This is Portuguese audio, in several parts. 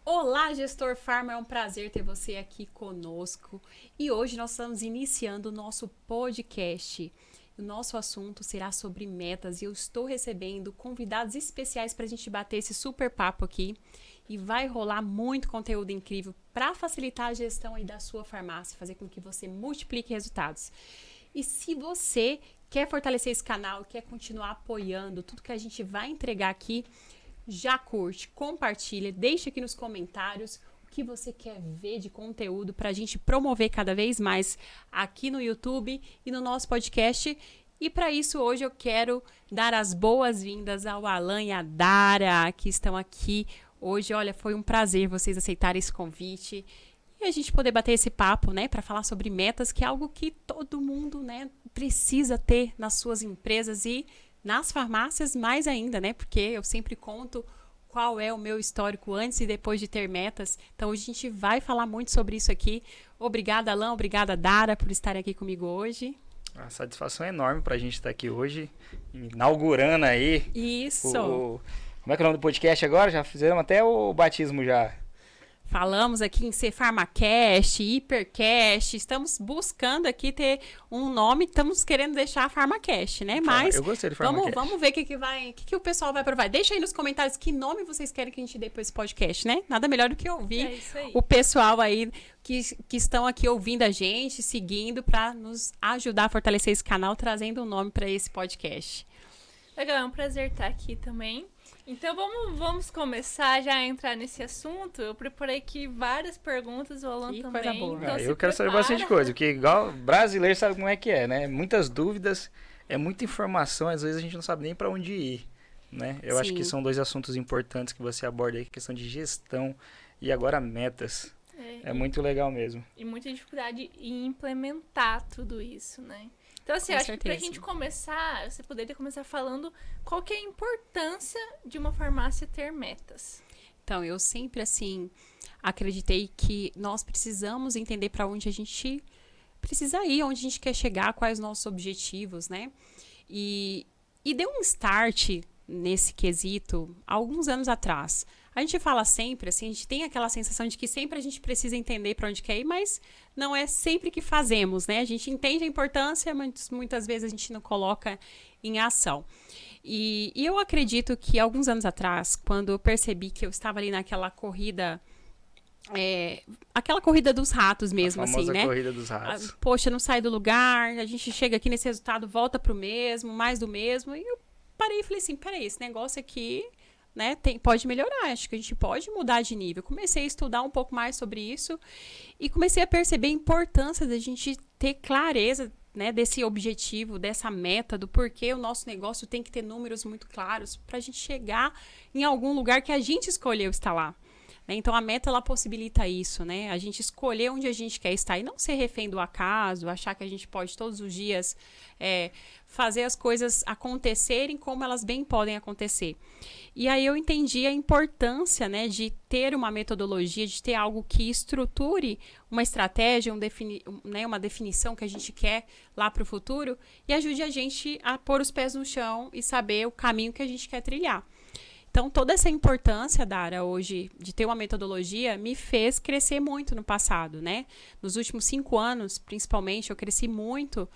Olá, gestor Farma, é um prazer ter você aqui conosco e hoje nós estamos iniciando o nosso podcast. O nosso assunto será sobre metas e eu estou recebendo convidados especiais para a gente bater esse super papo aqui e vai rolar muito conteúdo incrível para facilitar a gestão aí da sua farmácia, fazer com que você multiplique resultados. E se você quer fortalecer esse canal, quer continuar apoiando tudo que a gente vai entregar aqui, já curte, compartilha, deixa aqui nos comentários o que você quer ver de conteúdo para a gente promover cada vez mais aqui no YouTube e no nosso podcast. E para isso, hoje eu quero dar as boas-vindas ao Alan e à Dara, que estão aqui hoje. Olha, foi um prazer vocês aceitarem esse convite e a gente poder bater esse papo, né, para falar sobre metas, que é algo que todo mundo, né, precisa ter nas suas empresas e nas farmácias mais ainda, né? Porque eu sempre conto qual é o meu histórico antes e depois de ter metas. Então, hoje a gente vai falar muito sobre isso aqui. Obrigada, Alan. Obrigada, Dara, por estarem aqui comigo hoje. A satisfação é enorme pra gente estar aqui hoje, inaugurando aí. Isso. Como é que é o nome do podcast agora? Já fizeram até o batismo já. Falamos aqui em ser PharmaCast, Hipercast, estamos buscando aqui ter um nome, estamos querendo deixar PharmaCast, né? Mas eu gostei do PharmaCast. Vamos ver o que o pessoal vai provar. Deixa aí nos comentários que nome vocês querem que a gente dê para esse podcast, né? Nada melhor do que ouvir o pessoal aí que estão aqui ouvindo a gente, seguindo, para nos ajudar a fortalecer esse canal, trazendo um nome para esse podcast. Legal, é um prazer estar aqui também. Então vamos começar já a entrar nesse assunto. Eu preparei aqui várias perguntas, o Alan também. Coisa boa. Então eu quero saber bastante coisa, porque igual brasileiro sabe como é que é, né? Muitas dúvidas, é muita informação, às vezes a gente não sabe nem para onde ir, né? Eu acho que são dois assuntos importantes que você aborda aí, questão de gestão e agora metas. É muito legal mesmo. E muita dificuldade em implementar tudo isso, né? Então, assim, acho que pra gente começar, você poderia começar falando qual que é a importância de uma farmácia ter metas. Então, eu sempre, assim, acreditei que nós precisamos entender para onde a gente precisa ir, onde a gente quer chegar, quais os nossos objetivos, né? E deu um start nesse quesito há alguns anos atrás. A gente fala sempre, assim, a gente tem aquela sensação de que sempre a gente precisa entender para onde quer ir, mas não é sempre que fazemos, né? A gente entende a importância, mas muitas vezes a gente não coloca em ação. E eu acredito que alguns anos atrás, quando eu percebi que eu estava ali naquela corrida, aquela corrida dos ratos mesmo, a famosa assim, né? Corrida dos ratos. Poxa, não sai do lugar, a gente chega aqui nesse resultado, volta pro mesmo, mais do mesmo, e eu parei e falei assim, peraí, esse negócio aqui, né, pode melhorar, acho que a gente pode mudar de nível. Comecei a estudar um pouco mais sobre isso e comecei a perceber a importância da gente ter clareza, né, desse objetivo, dessa meta, do porquê o nosso negócio tem que ter números muito claros para a gente chegar em algum lugar que a gente escolheu estar lá. Então, a meta, ela possibilita isso, né? A gente escolher onde a gente quer estar e não ser refém do acaso, achar que a gente pode todos os dias fazer as coisas acontecerem como elas bem podem acontecer. E aí eu entendi a importância, né, de ter uma metodologia, de ter algo que estruture uma estratégia, uma definição que a gente quer lá para o futuro e ajude a gente a pôr os pés no chão e saber o caminho que a gente quer trilhar. Então, toda essa importância, Dara, hoje, de ter uma metodologia, me fez crescer muito no passado, né? Nos últimos 5 anos, principalmente, eu cresci muito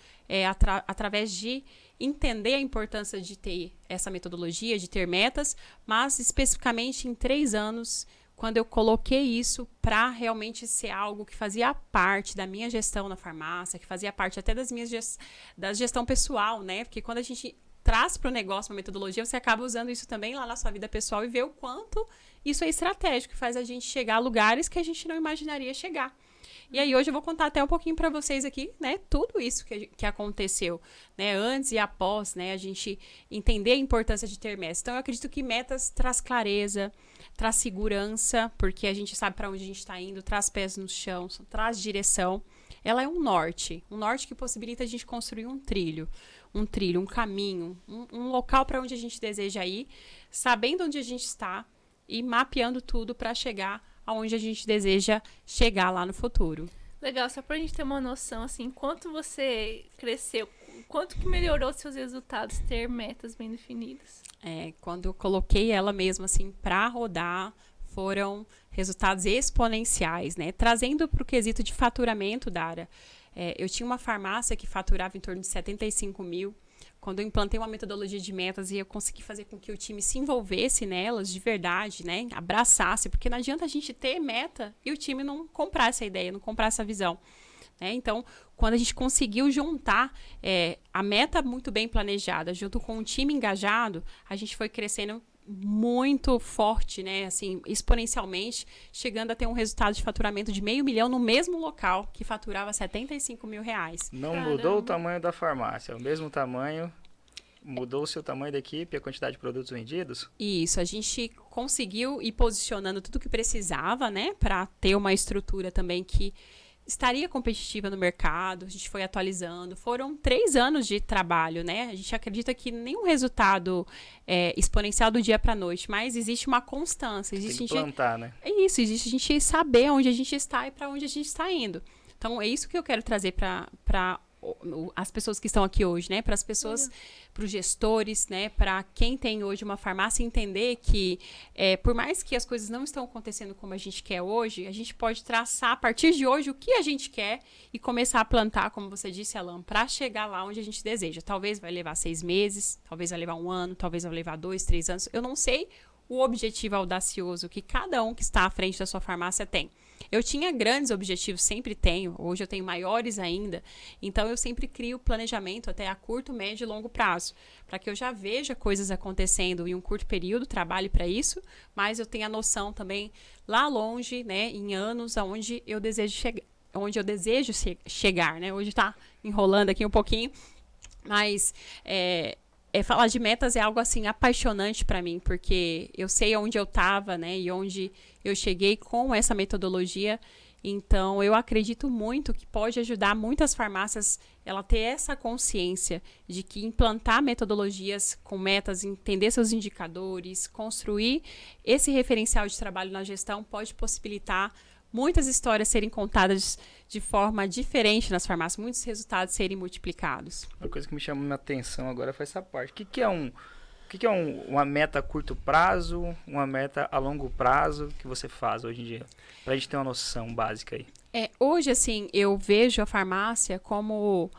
através de entender a importância de ter essa metodologia, de ter metas, mas especificamente em 3 anos, quando eu coloquei isso para realmente ser algo que fazia parte da minha gestão na farmácia, que fazia parte até da gestão pessoal, né? Porque quando a gente traz para o negócio uma metodologia, você acaba usando isso também lá na sua vida pessoal e vê o quanto isso é estratégico, faz a gente chegar a lugares que a gente não imaginaria chegar. E aí hoje eu vou contar até um pouquinho para vocês aqui, né, tudo isso que aconteceu, né, antes e após, né, a gente entender a importância de ter metas. Então eu acredito que metas traz clareza, traz segurança, porque a gente sabe para onde a gente está indo, traz pés no chão, traz direção. Ela é um norte que possibilita a gente construir um trilho, um caminho, um local para onde a gente deseja ir, sabendo onde a gente está e mapeando tudo para chegar aonde a gente deseja chegar lá no futuro. Legal, só pra gente ter uma noção, assim, quanto você cresceu, quanto que melhorou seus resultados ter metas bem definidas? Quando eu coloquei ela mesmo, assim, pra rodar, foram resultados exponenciais, né? Trazendo para o quesito de faturamento, Dara, eu tinha uma farmácia que faturava em torno de 75 mil. Quando eu implantei uma metodologia de metas e eu consegui fazer com que o time se envolvesse nelas de verdade, né? Abraçasse, porque não adianta a gente ter meta e o time não comprar essa ideia, não comprar essa visão. Né? Então, quando a gente conseguiu juntar a meta muito bem planejada junto com o time engajado, a gente foi crescendo muito forte, né? Assim, exponencialmente, chegando a ter um resultado de faturamento de R$500 mil no mesmo local, que faturava R$75 mil. Não Caramba. mudou o tamanho da farmácia, o mesmo tamanho, mudou o seu tamanho da equipe, a quantidade de produtos vendidos? Isso, a gente conseguiu ir posicionando tudo o que precisava, né? Para ter uma estrutura também que estaria competitiva no mercado, a gente foi atualizando. Foram 3 anos de trabalho, né? A gente acredita que nenhum resultado exponencial do dia para a noite, mas existe uma constância. Existe Tem que plantar, né? É isso, existe a gente saber onde a gente está e para onde a gente está indo. Então, é isso que eu quero trazer para as pessoas que estão aqui hoje, né? Para as pessoas, para os gestores, né? Para quem tem hoje uma farmácia, entender que por mais que as coisas não estão acontecendo como a gente quer hoje, a gente pode traçar a partir de hoje o que a gente quer e começar a plantar, como você disse, Alan, para chegar lá onde a gente deseja. Talvez vai levar 6 meses, talvez vai levar 1 ano, talvez vai levar 2, 3 anos. Eu não sei o objetivo audacioso que cada um que está à frente da sua farmácia tem. Eu tinha grandes objetivos, sempre tenho. Hoje eu tenho maiores ainda. Então, eu sempre crio planejamento até a curto, médio e longo prazo. Para que eu já veja coisas acontecendo em um curto período, trabalhe para isso. Mas eu tenha a noção também lá longe, né, em anos, aonde eu desejo chegar, né? Hoje está enrolando aqui um pouquinho. Mas falar de metas é algo assim apaixonante para mim, porque eu sei onde eu estava, né, e onde eu cheguei com essa metodologia. Então, eu acredito muito que pode ajudar muitas farmácias ela ter essa consciência de que implantar metodologias com metas, entender seus indicadores, construir esse referencial de trabalho na gestão pode possibilitar muitas histórias serem contadas de forma diferente nas farmácias, muitos resultados serem multiplicados. Uma coisa que me chamou minha atenção agora foi essa parte. O que é uma meta a curto prazo, uma meta a longo prazo que você faz hoje em dia? Pra gente ter uma noção básica aí. Hoje, assim, eu vejo a farmácia como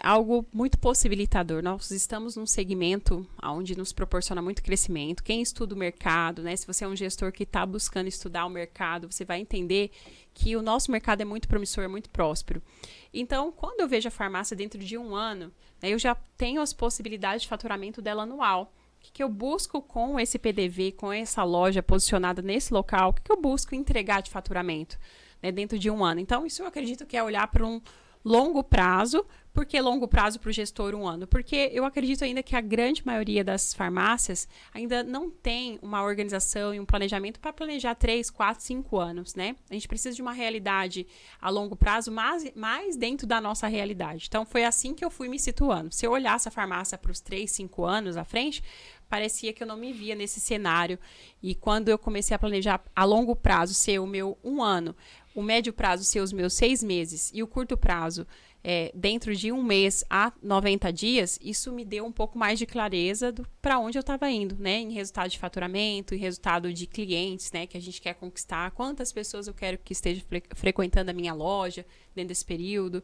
algo muito possibilitador. Nós estamos num segmento onde nos proporciona muito crescimento. Quem estuda o mercado, né? Se você é um gestor que está buscando estudar o mercado, você vai entender que o nosso mercado é muito promissor, é muito próspero. Então, quando eu vejo a farmácia dentro de 1 ano, né, eu já tenho as possibilidades de faturamento dela anual. O que eu busco com esse PDV, com essa loja posicionada nesse local? O que eu busco entregar de faturamento, né, dentro de 1 ano? Então, isso eu acredito que é olhar para um longo prazo. Por que longo prazo para o gestor 1 ano? Porque eu acredito ainda que a grande maioria das farmácias ainda não tem uma organização e um planejamento para planejar 3, 4, 5 anos, né? A gente precisa de uma realidade a longo prazo, mais dentro da nossa realidade. Então, foi assim que eu fui me situando. Se eu olhasse a farmácia para os 3, 5 anos à frente, parecia que eu não me via nesse cenário. E quando eu comecei a planejar a longo prazo ser o meu 1 ano, o médio prazo ser os meus 6 meses e o curto prazo dentro de 1 mês a 90 dias, isso me deu um pouco mais de clareza para onde eu estava indo, né? Em resultado de faturamento, em resultado de clientes, né? Que a gente quer conquistar, quantas pessoas eu quero que estejam frequentando a minha loja dentro desse período,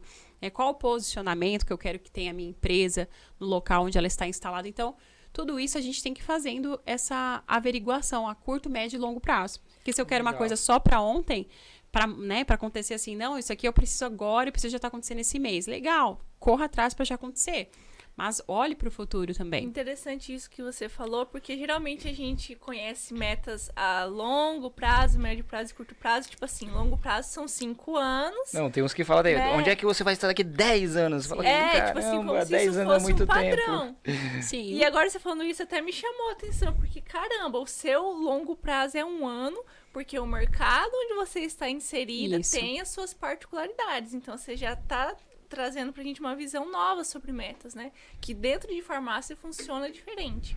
qual o posicionamento que eu quero que tenha a minha empresa no local onde ela está instalada. Então, tudo isso a gente tem que ir fazendo essa averiguação a curto, médio e longo prazo. Porque se eu quero uma coisa só para ontem, para acontecer assim, não, isso aqui eu preciso agora, eu preciso já estar acontecendo esse mês. Legal, corra atrás para já acontecer. Mas olhe para o futuro também. Interessante isso que você falou, porque geralmente a gente conhece metas a longo prazo, médio prazo e curto prazo. Tipo assim, longo prazo são 5 anos. Não, tem uns que falam, né? Onde é que você vai estar daqui 10 anos? Fala, tipo assim, como se 10 isso anos fosse é muito um padrão. tempo. Sim. E agora você falando isso até me chamou a atenção, porque caramba, o seu longo prazo é 1 ano, porque o mercado onde você está inserida tem as suas particularidades. Então, você já está trazendo pra gente uma visão nova sobre metas, né? Que dentro de farmácia funciona diferente,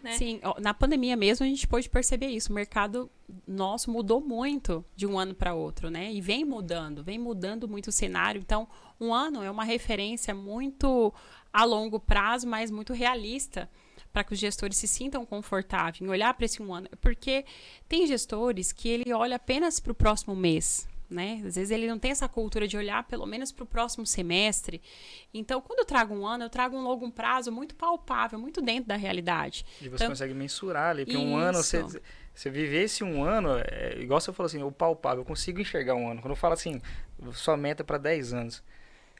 né? Sim, na pandemia mesmo a gente pôde perceber isso. O mercado nosso mudou muito de um ano para outro, né? E vem mudando muito o cenário. Então, 1 ano é uma referência muito a longo prazo, mas muito realista para que os gestores se sintam confortáveis em olhar para esse um ano. Porque tem gestores que ele olha apenas para o próximo mês, né? Às vezes ele não tem essa cultura de olhar pelo menos para o próximo semestre. Então, quando eu trago um ano, eu trago um longo prazo muito palpável, muito dentro da realidade. E você então, consegue mensurar ali, porque um ano, você viver esse um ano, igual você falou assim, o palpável, eu consigo enxergar um ano. Quando eu falo assim, sua meta para 10 anos.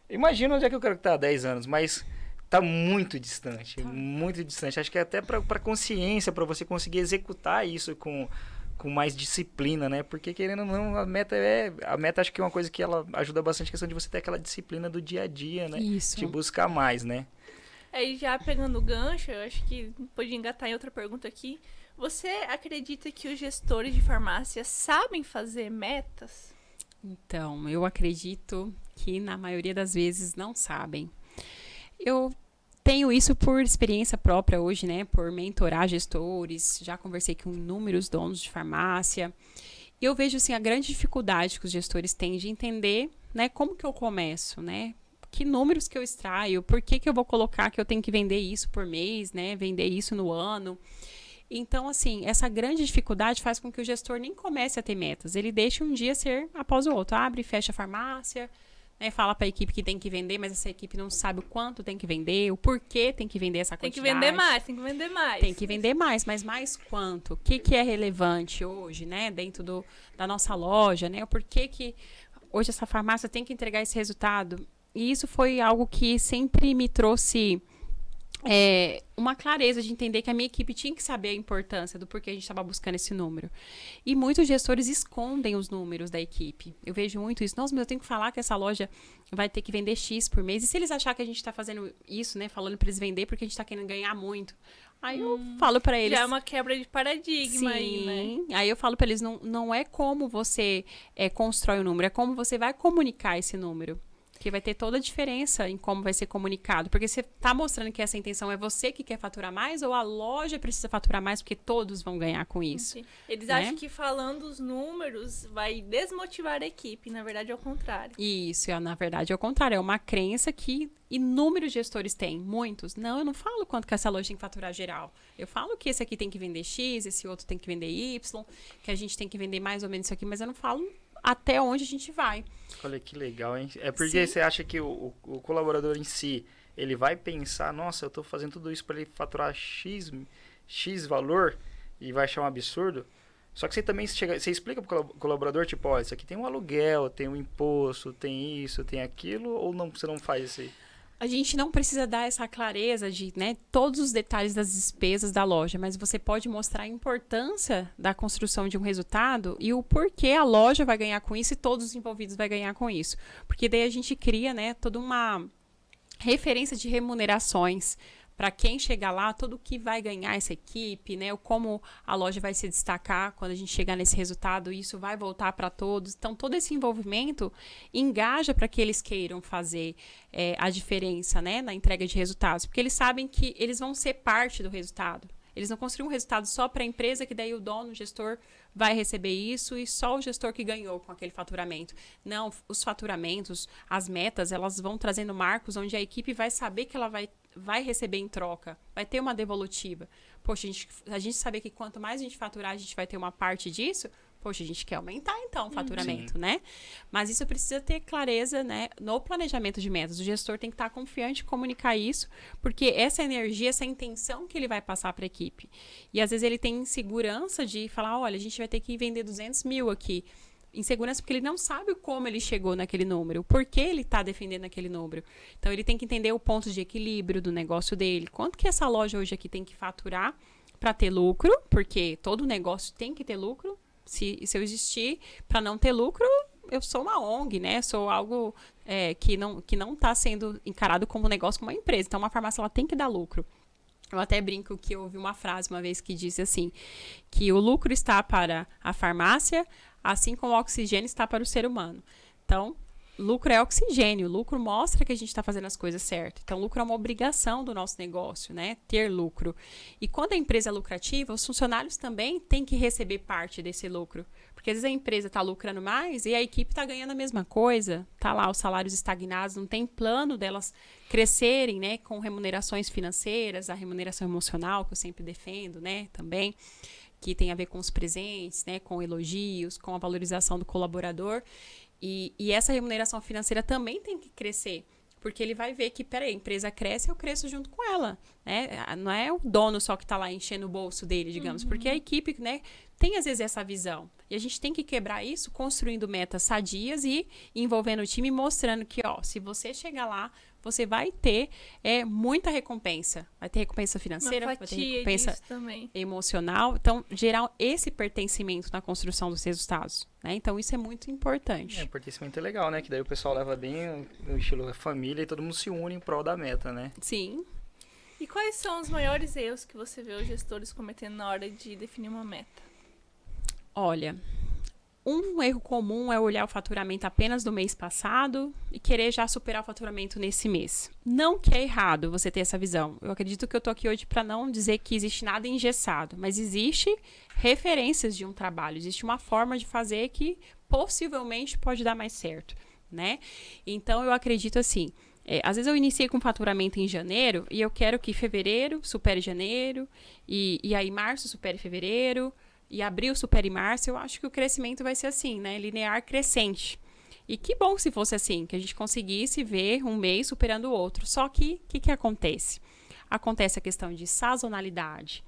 Imagina onde é que eu quero estar há 10 anos, mas tá muito distante, muito distante. Acho que é até para consciência, para você conseguir executar isso com mais disciplina, né? Porque querendo ou não, a meta acho que é uma coisa que ela ajuda bastante a questão de você ter aquela disciplina do dia a dia, né? Isso. De buscar mais, né? Aí já pegando o gancho, eu acho que pode engatar em outra pergunta aqui. Você acredita que os gestores de farmácia sabem fazer metas? Então, eu acredito que na maioria das vezes não sabem. Eu tenho isso por experiência própria hoje, né? Por mentorar gestores, já conversei com inúmeros donos de farmácia. E eu vejo, assim, a grande dificuldade que os gestores têm de entender, né? Como que eu começo, né? Que números que eu extraio, por que eu vou colocar que eu tenho que vender isso por mês, né? Vender isso no ano. Então, assim, essa grande dificuldade faz com que o gestor nem comece a ter metas. Ele deixa um dia ser após o outro. Abre e fecha a farmácia, né, fala para a equipe que tem que vender, mas essa equipe não sabe o quanto tem que vender, o porquê tem que vender essa quantidade. Tem que vender mais, tem que vender mais. Tem que vender mais, mas mais quanto? O que é relevante hoje, né, dentro da nossa loja, né? O porquê que hoje essa farmácia tem que entregar esse resultado. E isso foi algo que sempre me trouxe uma clareza de entender que a minha equipe tinha que saber a importância do porquê a gente estava buscando esse número. E muitos gestores escondem os números da equipe. Eu vejo muito isso. Nossa, mas eu tenho que falar que essa loja vai ter que vender X por mês. E se eles acharem que a gente está fazendo isso, né? Falando para eles vender porque a gente está querendo ganhar muito. Aí eu falo para eles... Já é uma quebra de paradigma. Sim. Aí, né? Aí eu falo para eles, não é como você constrói o número, é como você vai comunicar esse número. Que vai ter toda a diferença em como vai ser comunicado. Porque você está mostrando que essa intenção é você que quer faturar mais ou a loja precisa faturar mais porque todos vão ganhar com isso. Eles né? acham que falando os números vai desmotivar a equipe. Na verdade, é o contrário. Isso, na verdade é o contrário. É uma crença que inúmeros gestores têm. Muitos. Não, eu não falo quanto que essa loja tem que faturar geral. Eu falo que esse aqui tem que vender X, esse outro tem que vender Y, que a gente tem que vender mais ou menos isso aqui, mas eu não falo até onde a gente vai. Olha que legal, hein? É porque você acha que o colaborador em si, ele vai pensar, nossa, eu estou fazendo tudo isso para ele faturar X valor e vai achar um absurdo? Só que você também você explica para o colaborador, tipo, ó, isso aqui tem um aluguel, tem um imposto, tem isso, tem aquilo, ou não, você não faz isso aí? A gente não precisa dar essa clareza de, né, todos os detalhes das despesas da loja, mas você pode mostrar a importância da construção de um resultado e o porquê a loja vai ganhar com isso e todos os envolvidos vai ganhar com isso. Porque daí a gente cria, né, toda uma referência de remunerações para quem chegar lá, tudo o que vai ganhar essa equipe, né? Como a loja vai se destacar quando a gente chegar nesse resultado, isso vai voltar para todos. Então, todo esse envolvimento engaja para que eles queiram fazer a diferença, né? Na entrega de resultados, porque eles sabem que eles vão ser parte do resultado. Eles não construíram um resultado só para a empresa, que daí o dono, o gestor, vai receber isso e só o gestor que ganhou com aquele faturamento. Não, os faturamentos, as metas, elas vão trazendo marcos onde a equipe vai saber que ela vai receber em troca, vai ter uma devolutiva. Poxa, a gente saber que quanto mais a gente faturar, a gente vai ter uma parte disso. Poxa, a gente quer aumentar, então, o faturamento, né? Mas isso precisa ter clareza, né, no planejamento de metas. O gestor tem que estar confiante em comunicar isso, porque essa energia, essa intenção que ele vai passar para a equipe. E, às vezes, ele tem insegurança de falar, olha, a gente vai ter que vender 200 mil aqui. Insegurança porque ele não sabe como ele chegou naquele número, o porquê ele está defendendo aquele número. Então, ele tem que entender o ponto de equilíbrio do negócio dele. Quanto que essa loja hoje aqui tem que faturar para ter lucro, porque todo negócio tem que ter lucro. Se eu existir para não ter lucro, eu sou uma ONG, né? Sou algo que não está sendo encarado como um negócio, como uma empresa. Então, uma farmácia ela tem que dar lucro. Eu até brinco que eu ouvi uma frase uma vez que diz assim, que o lucro está para a farmácia, assim como o oxigênio está para o ser humano. Então, lucro é oxigênio, lucro mostra que a gente está fazendo as coisas certas. Então, lucro é uma obrigação do nosso negócio, né? Ter lucro. E quando a empresa é lucrativa, os funcionários também têm que receber parte desse lucro. Porque às vezes a empresa está lucrando mais e a equipe está ganhando a mesma coisa. Tá lá os salários estagnados, não tem plano delas crescerem, né? Com remunerações financeiras, a remuneração emocional, que eu sempre defendo, né? Também, que tem a ver com os presentes, né? Com elogios, com a valorização do colaborador. E essa remuneração financeira também tem que crescer, porque ele vai ver que, peraí, a empresa cresce, eu cresço junto com ela, né? Não é o dono só que está lá enchendo o bolso dele, digamos, porque a equipe, né, tem às vezes essa visão. E a gente tem que quebrar isso construindo metas sadias e envolvendo o time, mostrando que, ó, se você chegar lá, você vai ter muita recompensa. Vai ter recompensa financeira, vai ter recompensa emocional. Então, gerar esse pertencimento na construção dos resultados, né? Então, isso é muito importante. O pertencimento é legal, né? Que daí o pessoal leva bem o estilo da família e todo mundo se une em prol da meta, né? Sim. E quais são os maiores erros que você vê os gestores cometendo na hora de definir uma meta? Olha, um erro comum é olhar o faturamento apenas do mês passado e querer já superar o faturamento nesse mês. Não que é errado você ter essa visão. Eu acredito que eu tô aqui hoje para não dizer que existe nada engessado, mas existe referências de um trabalho, existe uma forma de fazer que possivelmente pode dar mais certo, né? Então, eu acredito assim, às vezes eu iniciei com faturamento em janeiro e eu quero que fevereiro supere janeiro e aí março supere fevereiro, e abril supere março. Eu acho que o crescimento vai ser assim, né? Linear crescente. E que bom se fosse assim, que a gente conseguisse ver um mês superando o outro. Só que, o que acontece? Acontece a questão de sazonalidade.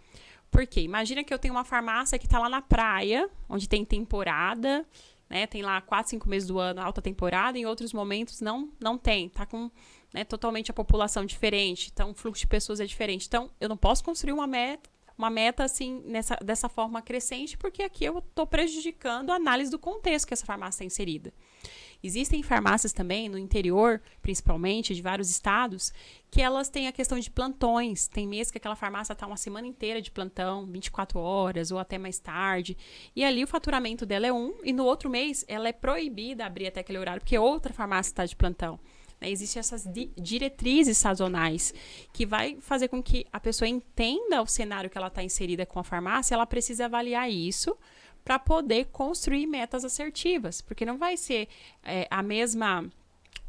Por quê? Imagina que eu tenho uma farmácia que está lá na praia, onde tem temporada, né? Tem lá 4, 5 meses do ano alta temporada, em outros momentos não tem. Tá com, né, totalmente a população diferente, então o fluxo de pessoas é diferente. Então, eu não posso construir uma meta assim, dessa forma crescente, porque aqui eu estou prejudicando a análise do contexto que essa farmácia está inserida. Existem farmácias também, no interior, principalmente, de vários estados, que elas têm a questão de plantões. Tem mês que aquela farmácia está uma semana inteira de plantão, 24 horas ou até mais tarde. E ali o faturamento dela é e no outro mês ela é proibida a abrir até aquele horário, porque outra farmácia está de plantão. Existem essas diretrizes sazonais que vai fazer com que a pessoa entenda o cenário que ela está inserida com a farmácia. Ela precisa avaliar isso para poder construir metas assertivas, porque não vai ser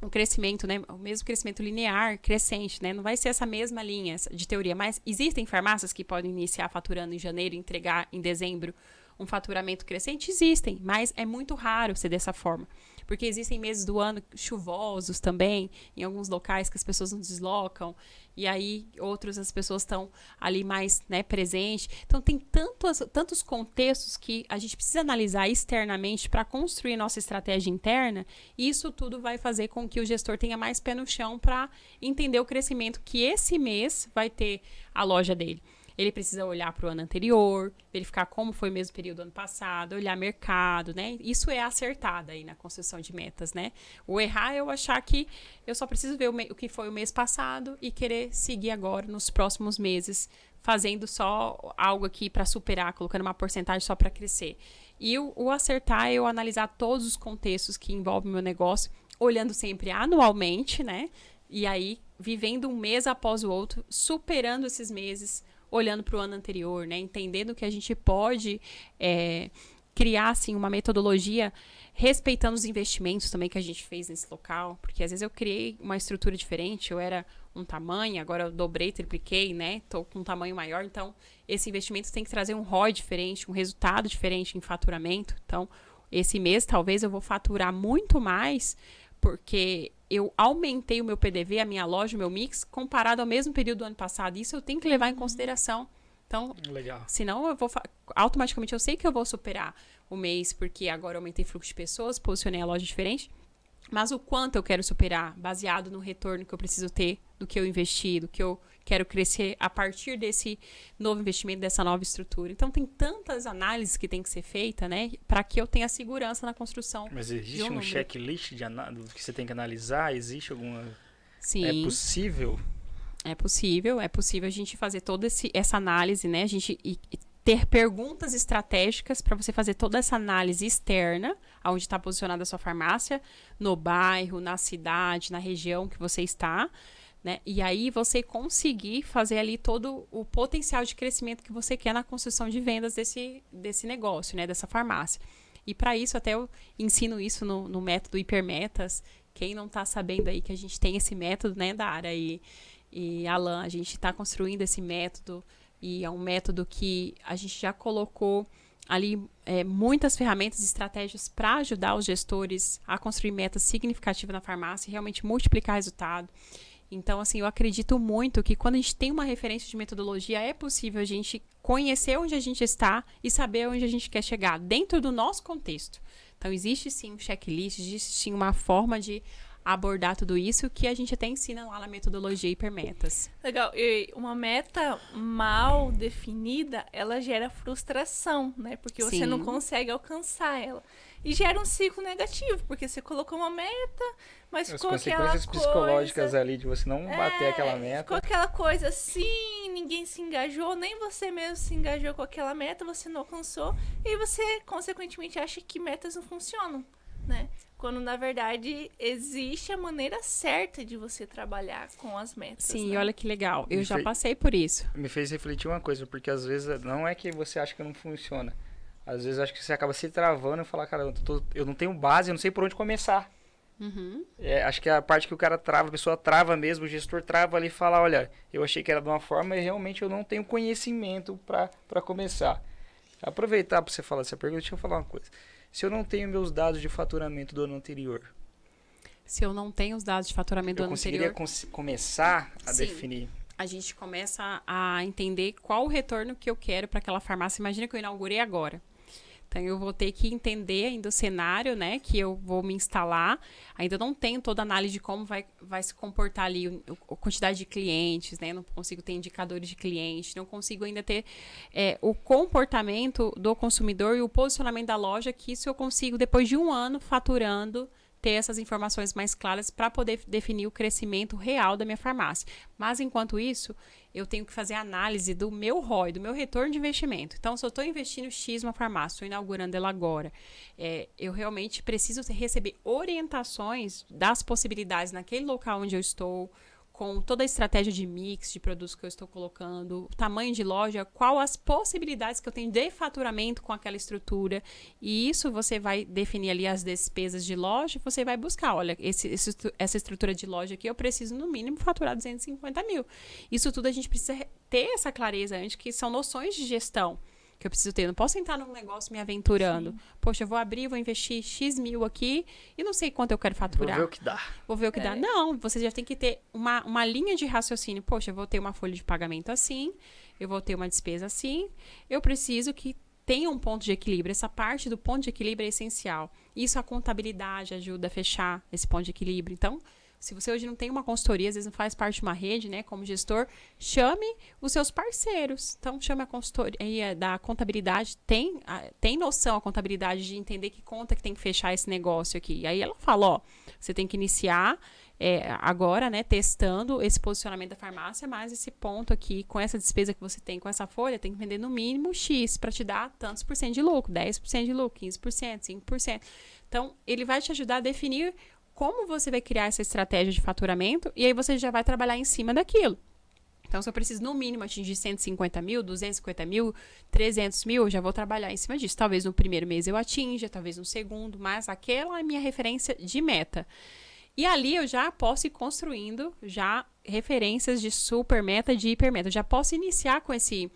o crescimento, né, o mesmo crescimento linear, crescente, né, não vai ser essa mesma linha de teoria, mas existem farmácias que podem iniciar faturando em janeiro e entregar em dezembro um faturamento crescente? Existem, mas é muito raro ser dessa forma. Porque existem meses do ano chuvosos também, em alguns locais que as pessoas não deslocam, e aí outros as pessoas estão ali mais, né, presentes. Então, tem tantos contextos que a gente precisa analisar externamente para construir nossa estratégia interna, e isso tudo vai fazer com que o gestor tenha mais pé no chão para entender o crescimento que esse mês vai ter a loja dele. Ele precisa olhar para o ano anterior, verificar como foi o mesmo período do ano passado, olhar mercado, né? Isso é acertado aí na construção de metas, né? O errar é eu achar que eu só preciso ver o que foi o mês passado e querer seguir agora nos próximos meses, fazendo só algo aqui para superar, colocando uma porcentagem só para crescer. E o acertar é eu analisar todos os contextos que envolvem o meu negócio, olhando sempre anualmente, né? E aí, vivendo um mês após o outro, superando esses meses, olhando para o ano anterior, né? Entendendo que a gente pode criar assim, uma metodologia respeitando os investimentos também que a gente fez nesse local, porque às vezes eu criei uma estrutura diferente, eu era um tamanho, agora eu dobrei, tripliquei, né? Estou com um tamanho maior, então esse investimento tem que trazer um ROI diferente, um resultado diferente em faturamento. Então, esse mês talvez eu vou faturar muito mais, porque eu aumentei o meu PDV, a minha loja, o meu mix, comparado ao mesmo período do ano passado. Isso eu tenho que levar em consideração. Então, legal. Senão automaticamente eu sei que eu vou superar o mês, porque agora eu aumentei o fluxo de pessoas, posicionei a loja diferente. Mas o quanto eu quero superar, baseado no retorno que eu preciso ter do que eu investi, do que eu quero crescer a partir desse novo investimento, dessa nova estrutura. Então, tem tantas análises que tem que ser feita, né, para que eu tenha segurança na construção. Mas existe um checklist que você tem que analisar? Existe alguma... Sim. É possível? É possível a gente fazer toda essa análise, né, a gente ter perguntas estratégicas para você fazer toda essa análise externa, onde está posicionada a sua farmácia, no bairro, na cidade, na região que você está, né? E aí você conseguir fazer ali todo o potencial de crescimento que você quer na construção de vendas desse negócio, né? Dessa farmácia. E para isso, até eu ensino isso no método Hipermetas. Quem não está sabendo aí que a gente tem esse método, né, Dara e Alan, a gente está construindo esse método, e é um método que a gente já colocou ali muitas ferramentas e estratégias para ajudar os gestores a construir metas significativas na farmácia e realmente multiplicar resultado. Então, assim, eu acredito muito que quando a gente tem uma referência de metodologia, é possível a gente conhecer onde a gente está e saber onde a gente quer chegar, dentro do nosso contexto. Então, existe sim um checklist, existe sim uma forma de abordar tudo isso que a gente até ensina lá na metodologia Hipermetas. Legal. E uma meta mal definida, ela gera frustração, né? Porque você não consegue alcançar ela. E gera um ciclo negativo, porque você colocou uma meta, mas ficou aquela coisa... As consequências psicológicas ali de você não bater aquela meta. Ficou aquela coisa assim, ninguém se engajou, nem você mesmo se engajou com aquela meta, você não alcançou, e você, consequentemente, acha que metas não funcionam, né? Quando, na verdade, existe a maneira certa de você trabalhar com as metas. Sim, né? Olha que legal. Eu já passei por isso. Me fez refletir uma coisa, porque às vezes não é que você acha que não funciona. Às vezes acho que você acaba se travando e falar, cara, eu não tenho base, eu não sei por onde começar. Uhum. Acho que é a parte que o cara trava, a pessoa trava mesmo, o gestor trava ali e fala, olha, eu achei que era de uma forma e realmente eu não tenho conhecimento para começar. Aproveitar para você falar dessa pergunta, deixa eu falar uma coisa. Se eu não tenho meus dados de faturamento do ano anterior, se eu não tenho os dados de faturamento do ano anterior, eu conseguiria começar a definir. A gente começa a entender qual o retorno que eu quero para aquela farmácia. Imagina que eu inaugurei agora. Então, eu vou ter que entender ainda o cenário, né, que eu vou me instalar. Ainda não tenho toda a análise de como vai se comportar ali a quantidade de clientes, né? Não consigo ter indicadores de cliente, não consigo ainda ter o comportamento do consumidor e o posicionamento da loja, que isso eu consigo, depois de um ano faturando, ter essas informações mais claras para poder definir o crescimento real da minha farmácia. Mas, enquanto isso, eu tenho que fazer a análise do meu ROI, do meu retorno de investimento. Então, se eu estou investindo X numa farmácia, estou inaugurando ela agora, eu realmente preciso receber orientações das possibilidades naquele local onde eu estou, com toda a estratégia de mix de produtos que eu estou colocando, o tamanho de loja, qual as possibilidades que eu tenho de faturamento com aquela estrutura. E isso você vai definir ali as despesas de loja, você vai buscar, olha, essa estrutura de loja aqui eu preciso no mínimo faturar 250 mil. Isso tudo a gente precisa ter essa clareza antes, que são noções de gestão que eu preciso ter. Eu não posso entrar num negócio me aventurando. Sim. Poxa, eu vou abrir, vou investir X mil aqui e não sei quanto eu quero faturar. Vou ver o que dá. Vou ver o que dá. Não, você já tem que ter uma linha de raciocínio. Poxa, eu vou ter uma folha de pagamento assim, eu vou ter uma despesa assim, eu preciso que tenha um ponto de equilíbrio. Essa parte do ponto de equilíbrio é essencial. Isso a contabilidade ajuda a fechar esse ponto de equilíbrio. Então, se você hoje não tem uma consultoria, às vezes não faz parte de uma rede, né, como gestor, chame os seus parceiros. Então, chame a consultoria da contabilidade. Tem noção a contabilidade de entender que conta que tem que fechar esse negócio aqui. E aí ela fala, ó, você tem que iniciar agora, né, testando esse posicionamento da farmácia, mas esse ponto aqui, com essa despesa que você tem, com essa folha, tem que vender no mínimo X para te dar tantos por cento de lucro, 10% de lucro, 15%, 5%. Então, ele vai te ajudar a definir como você vai criar essa estratégia de faturamento e aí você já vai trabalhar em cima daquilo. Então, se eu preciso no mínimo atingir 150 mil, 250 mil, 300 mil, eu já vou trabalhar em cima disso. Talvez no primeiro mês eu atinja, talvez no segundo, mas aquela é a minha referência de meta. E ali eu já posso ir construindo já referências de super meta, de hiper meta. Eu já posso iniciar com esse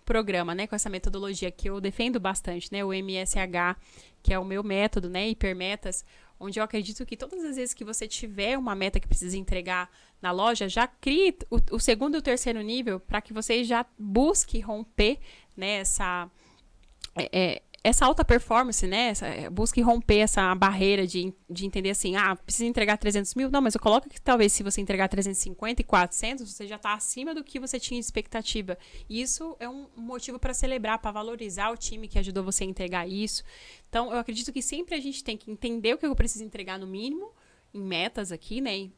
programa, né, com essa metodologia que eu defendo bastante, né, o MSH, que é o meu método, né, hipermetas, onde eu acredito que todas as vezes que você tiver uma meta que precisa entregar na loja, já crie o segundo e o terceiro nível para que você já busque romper, né, essa alta performance, né, busque romper essa barreira de entender assim, precisa entregar 300 mil? Não, mas eu coloco que talvez se você entregar 350 e 400, você já está acima do que você tinha de expectativa. E isso é um motivo para celebrar, para valorizar o time que ajudou você a entregar isso. Então, eu acredito que sempre a gente tem que entender o que eu preciso entregar no mínimo em metas aqui, né,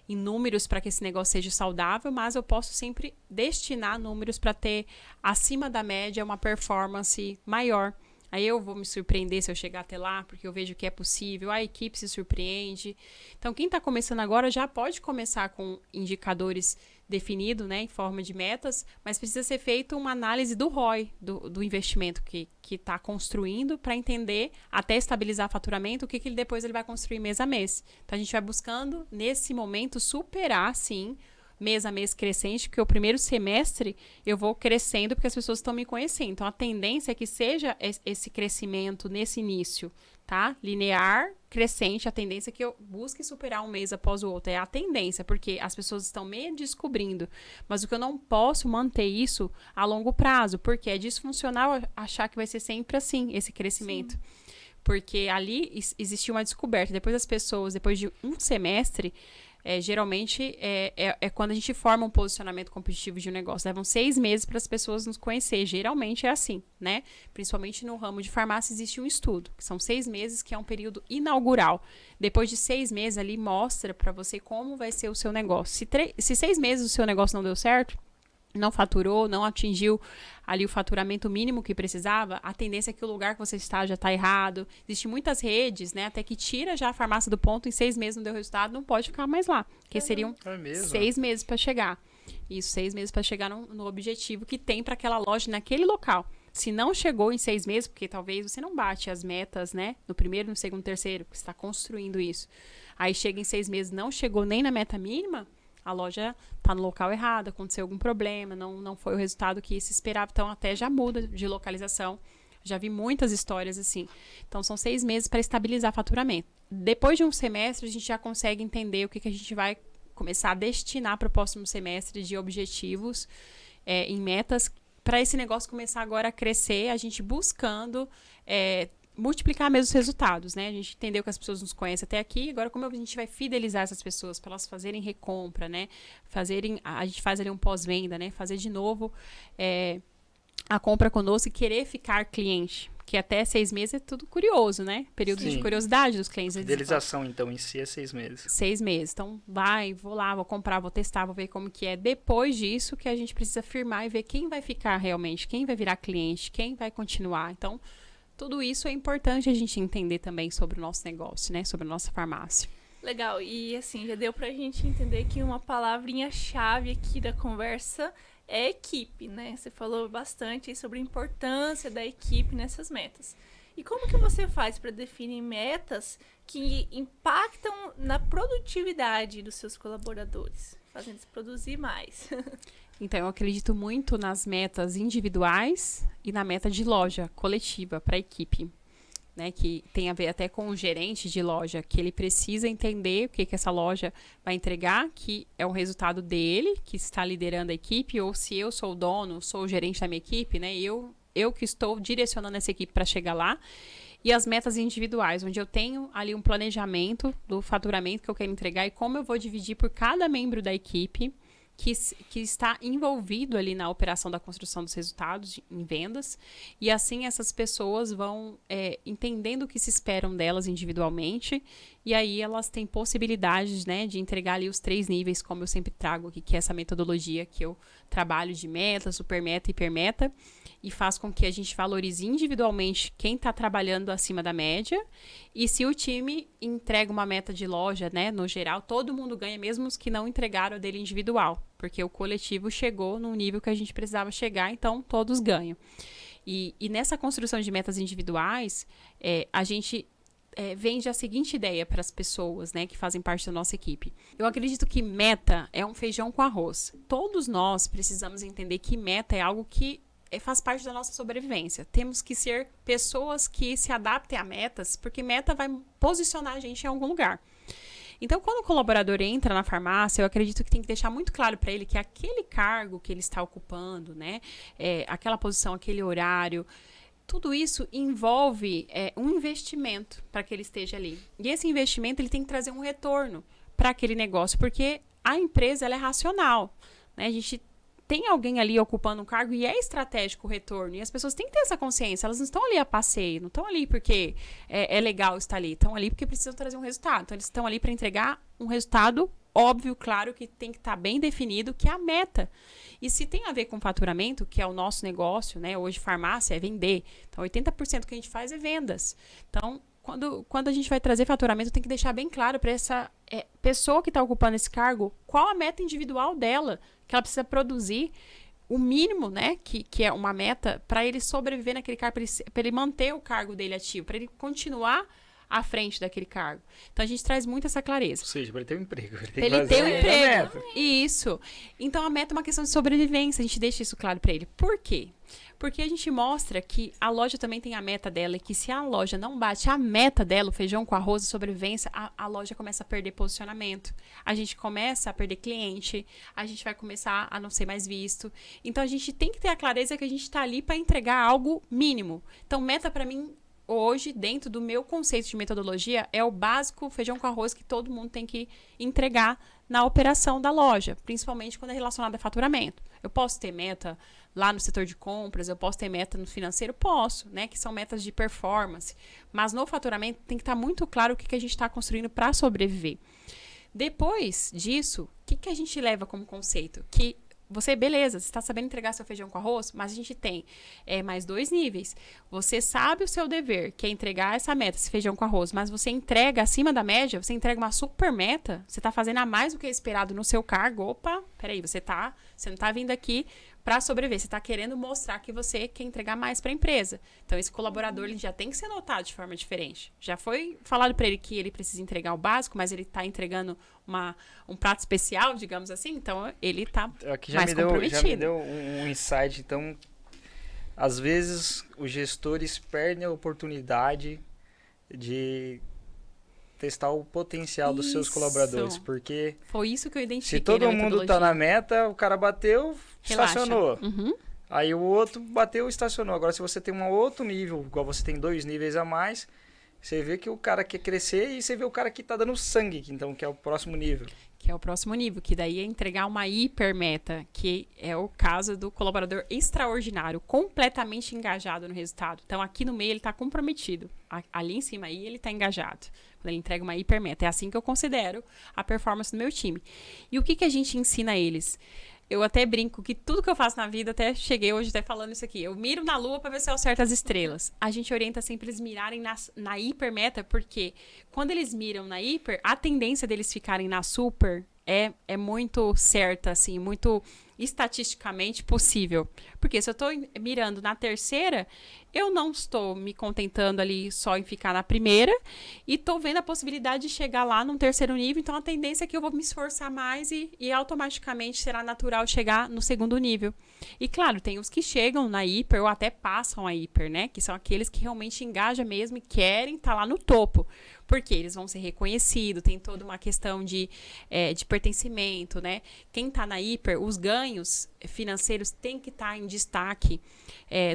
em números para que esse negócio seja saudável, mas eu posso sempre destinar números para ter acima da média uma performance maior. Aí eu vou me surpreender se eu chegar até lá, porque eu vejo que é possível, a equipe se surpreende. Então, quem está começando agora já pode começar com indicadores definidos, né, em forma de metas, mas precisa ser feita uma análise do ROI, do investimento que está construindo, para entender, até estabilizar faturamento, o que ele depois ele vai construir mês a mês. Então, a gente vai buscando, nesse momento, superar, sim, mês a mês crescente, porque o primeiro semestre eu vou crescendo porque as pessoas estão me conhecendo. Então, a tendência é que seja esse crescimento nesse início, tá? Linear, crescente, a tendência é que eu busque superar um mês após o outro. É a tendência, porque as pessoas estão me descobrindo. Mas o que eu não posso manter isso a longo prazo, porque é disfuncional achar que vai ser sempre assim, esse crescimento. Sim. Porque ali existiu uma descoberta. Depois as pessoas, depois de um semestre, geralmente é quando a gente forma um posicionamento competitivo de um negócio. Levam 6 meses para as pessoas nos conhecer. Geralmente é assim, né? Principalmente no ramo de farmácia existe um estudo, que são 6 meses, que é um período inaugural. Depois de 6 meses ali, mostra para você como vai ser o seu negócio. Se 6 meses o seu negócio não deu certo, não faturou, não atingiu ali o faturamento mínimo que precisava, a tendência é que o lugar que você está já está errado. Existem muitas redes, né, até que tira já a farmácia do ponto, em 6 meses não deu resultado, não pode ficar mais lá, porque seriam 6 meses para chegar. Isso, 6 meses para chegar no objetivo que tem para aquela loja naquele local. Se não chegou em 6 meses, porque talvez você não bate as metas, né, no primeiro, no segundo, terceiro, porque você está construindo isso. Aí chega em 6 meses, não chegou nem na meta mínima, a loja está no local errado, aconteceu algum problema, não foi o resultado que se esperava, então até já muda de localização. Já vi muitas histórias assim. Então, são 6 meses para estabilizar faturamento. Depois de um semestre, a gente já consegue entender o que a gente vai começar a destinar para o próximo semestre de objetivos em metas, para esse negócio começar agora a crescer, a gente buscando multiplicar mesmo os resultados, né? A gente entendeu que as pessoas nos conhecem até aqui, agora como a gente vai fidelizar essas pessoas para elas fazerem recompra, né? A gente faz ali um pós-venda, né? Fazer de novo a compra conosco e querer ficar cliente, que até 6 meses é tudo curioso, né? Período de curiosidade dos clientes. Fidelização, então, em si é 6 meses. 6 meses. Então, vou lá, vou comprar, vou testar, vou ver como que é. Depois disso que a gente precisa firmar e ver quem vai ficar realmente, quem vai virar cliente, quem vai continuar. Então, tudo isso é importante a gente entender também sobre o nosso negócio, né? Sobre a nossa farmácia. Legal. E assim, já deu pra gente entender que uma palavrinha-chave aqui da conversa é equipe, né? Você falou bastante aí sobre a importância da equipe nessas metas. E como que você faz para definir metas que impactam na produtividade dos seus colaboradores, fazendo eles produzir mais? Então, eu acredito muito nas metas individuais e na meta de loja coletiva para a equipe, né? Que tem a ver até com o gerente de loja, que ele precisa entender o que essa loja vai entregar, que é o resultado dele, que está liderando a equipe, ou se eu sou o dono, sou o gerente da minha equipe, né? Eu que estou direcionando essa equipe para chegar lá. E as metas individuais, onde eu tenho ali um planejamento do faturamento que eu quero entregar e como eu vou dividir por cada membro da equipe que está envolvido ali na operação da construção dos resultados em vendas, e assim essas pessoas vão entendendo o que se esperam delas individualmente, e aí elas têm possibilidades, né, de entregar ali os 3 níveis, como eu sempre trago aqui, que é essa metodologia que eu trabalho de meta, supermeta e hipermeta, e faz com que a gente valorize individualmente quem está trabalhando acima da média, e se o time entrega uma meta de loja, né, no geral, todo mundo ganha, mesmo os que não entregaram a dele individual, porque o coletivo chegou no nível que a gente precisava chegar, então todos ganham. E nessa construção de metas individuais, a gente vende a seguinte ideia para as pessoas, né, que fazem parte da nossa equipe. Eu acredito que meta é um feijão com arroz. Todos nós precisamos entender que meta é algo que faz parte da nossa sobrevivência. Temos que ser pessoas que se adaptem a metas, porque meta vai posicionar a gente em algum lugar. Então, quando o colaborador entra na farmácia, eu acredito que tem que deixar muito claro para ele que aquele cargo que ele está ocupando, né, aquela posição, aquele horário, tudo isso envolve um investimento para que ele esteja ali. E esse investimento ele tem que trazer um retorno para aquele negócio, porque a empresa ela é racional, né? A gente tem alguém ali ocupando um cargo e é estratégico o retorno. E as pessoas têm que ter essa consciência. Elas não estão ali a passeio, não estão ali porque é legal estar ali. Estão ali porque precisam trazer um resultado. Então, eles estão ali para entregar um resultado óbvio, claro, que tem que estar bem definido, que é a meta. E se tem a ver com faturamento, que é o nosso negócio, né? Hoje, farmácia é vender. Então, 80% que a gente faz é vendas. Então, quando a gente vai trazer faturamento, tem que deixar bem claro para essa pessoa que está ocupando esse cargo, qual a meta individual dela, que ela precisa produzir, o mínimo, né, que é uma meta, para ele sobreviver naquele cargo, para ele manter o cargo dele ativo, para ele continuar à frente daquele cargo. Então, a gente traz muito essa clareza. Ou seja, para ele ter um emprego. Ele ter um emprego. Isso. Então, a meta é uma questão de sobrevivência. A gente deixa isso claro para ele. Por quê? Porque a gente mostra que a loja também tem a meta dela e que se a loja não bate a meta dela, o feijão com arroz e sobrevivência, a loja começa a perder posicionamento. A gente começa a perder cliente, a gente vai começar a não ser mais visto. Então, a gente tem que ter a clareza que a gente está ali para entregar algo mínimo. Então, meta para mim, hoje, dentro do meu conceito de metodologia, é o básico feijão com arroz que todo mundo tem que entregar na operação da loja, principalmente quando é relacionado a faturamento. Eu posso ter meta lá no setor de compras, eu posso ter meta no financeiro? Posso, né? Que são metas de performance. Mas no faturamento tem que estar muito claro o que a gente está construindo para sobreviver. Depois disso, o que a gente leva como conceito? Que você, beleza, você está sabendo entregar seu feijão com arroz, mas a gente tem mais 2 níveis. Você sabe o seu dever, que é entregar essa meta, esse feijão com arroz, mas você entrega acima da média, você entrega uma super meta, você está fazendo a mais do que é esperado no seu cargo. Opa, peraí, você não está vindo aqui para sobreviver, você está querendo mostrar que você quer entregar mais para a empresa. Então, esse colaborador ele já tem que ser notado de forma diferente. Já foi falado para ele que ele precisa entregar o básico, mas ele está entregando um prato especial, digamos assim, então ele está mais comprometido. Já me deu um insight. Então, às vezes, os gestores perdem a oportunidade de testar o potencial dos seus colaboradores, porque foi isso que eu identifiquei. Se todo mundo está na meta, o cara bateu, relaxa. Estacionou. Uhum. Aí o outro bateu, estacionou. Agora, se você tem um outro nível, igual você tem 2 níveis a mais, você vê que o cara quer crescer e você vê o cara que está dando sangue, então, que é o próximo nível. Que é o próximo nível, que daí é entregar uma hipermeta, que é o caso do colaborador extraordinário, completamente engajado no resultado. Então, aqui no meio ele está comprometido. Ali em cima aí ele está engajado. Quando ele entrega uma hipermeta. É assim que eu considero a performance do meu time. E o que a gente ensina a eles? Eu até brinco que tudo que eu faço na vida, até cheguei hoje até falando isso aqui, eu miro na lua para ver se eu acerto as estrelas. A gente orienta sempre eles mirarem na hipermeta, porque quando eles miram na hiper, a tendência deles ficarem na super é muito certa, assim, muito estatisticamente possível. Porque se eu estou mirando na terceira, eu não estou me contentando ali só em ficar na primeira e estou vendo a possibilidade de chegar lá num terceiro nível. Então, a tendência é que eu vou me esforçar mais e automaticamente será natural chegar no segundo nível. E, claro, tem os que chegam na hiper ou até passam a hiper, né? Que são aqueles que realmente engajam mesmo e querem estar lá no topo. Porque eles vão ser reconhecidos, tem toda uma questão de pertencimento, né? Quem está na hiper, os ganhos financeiros têm que estar em destaque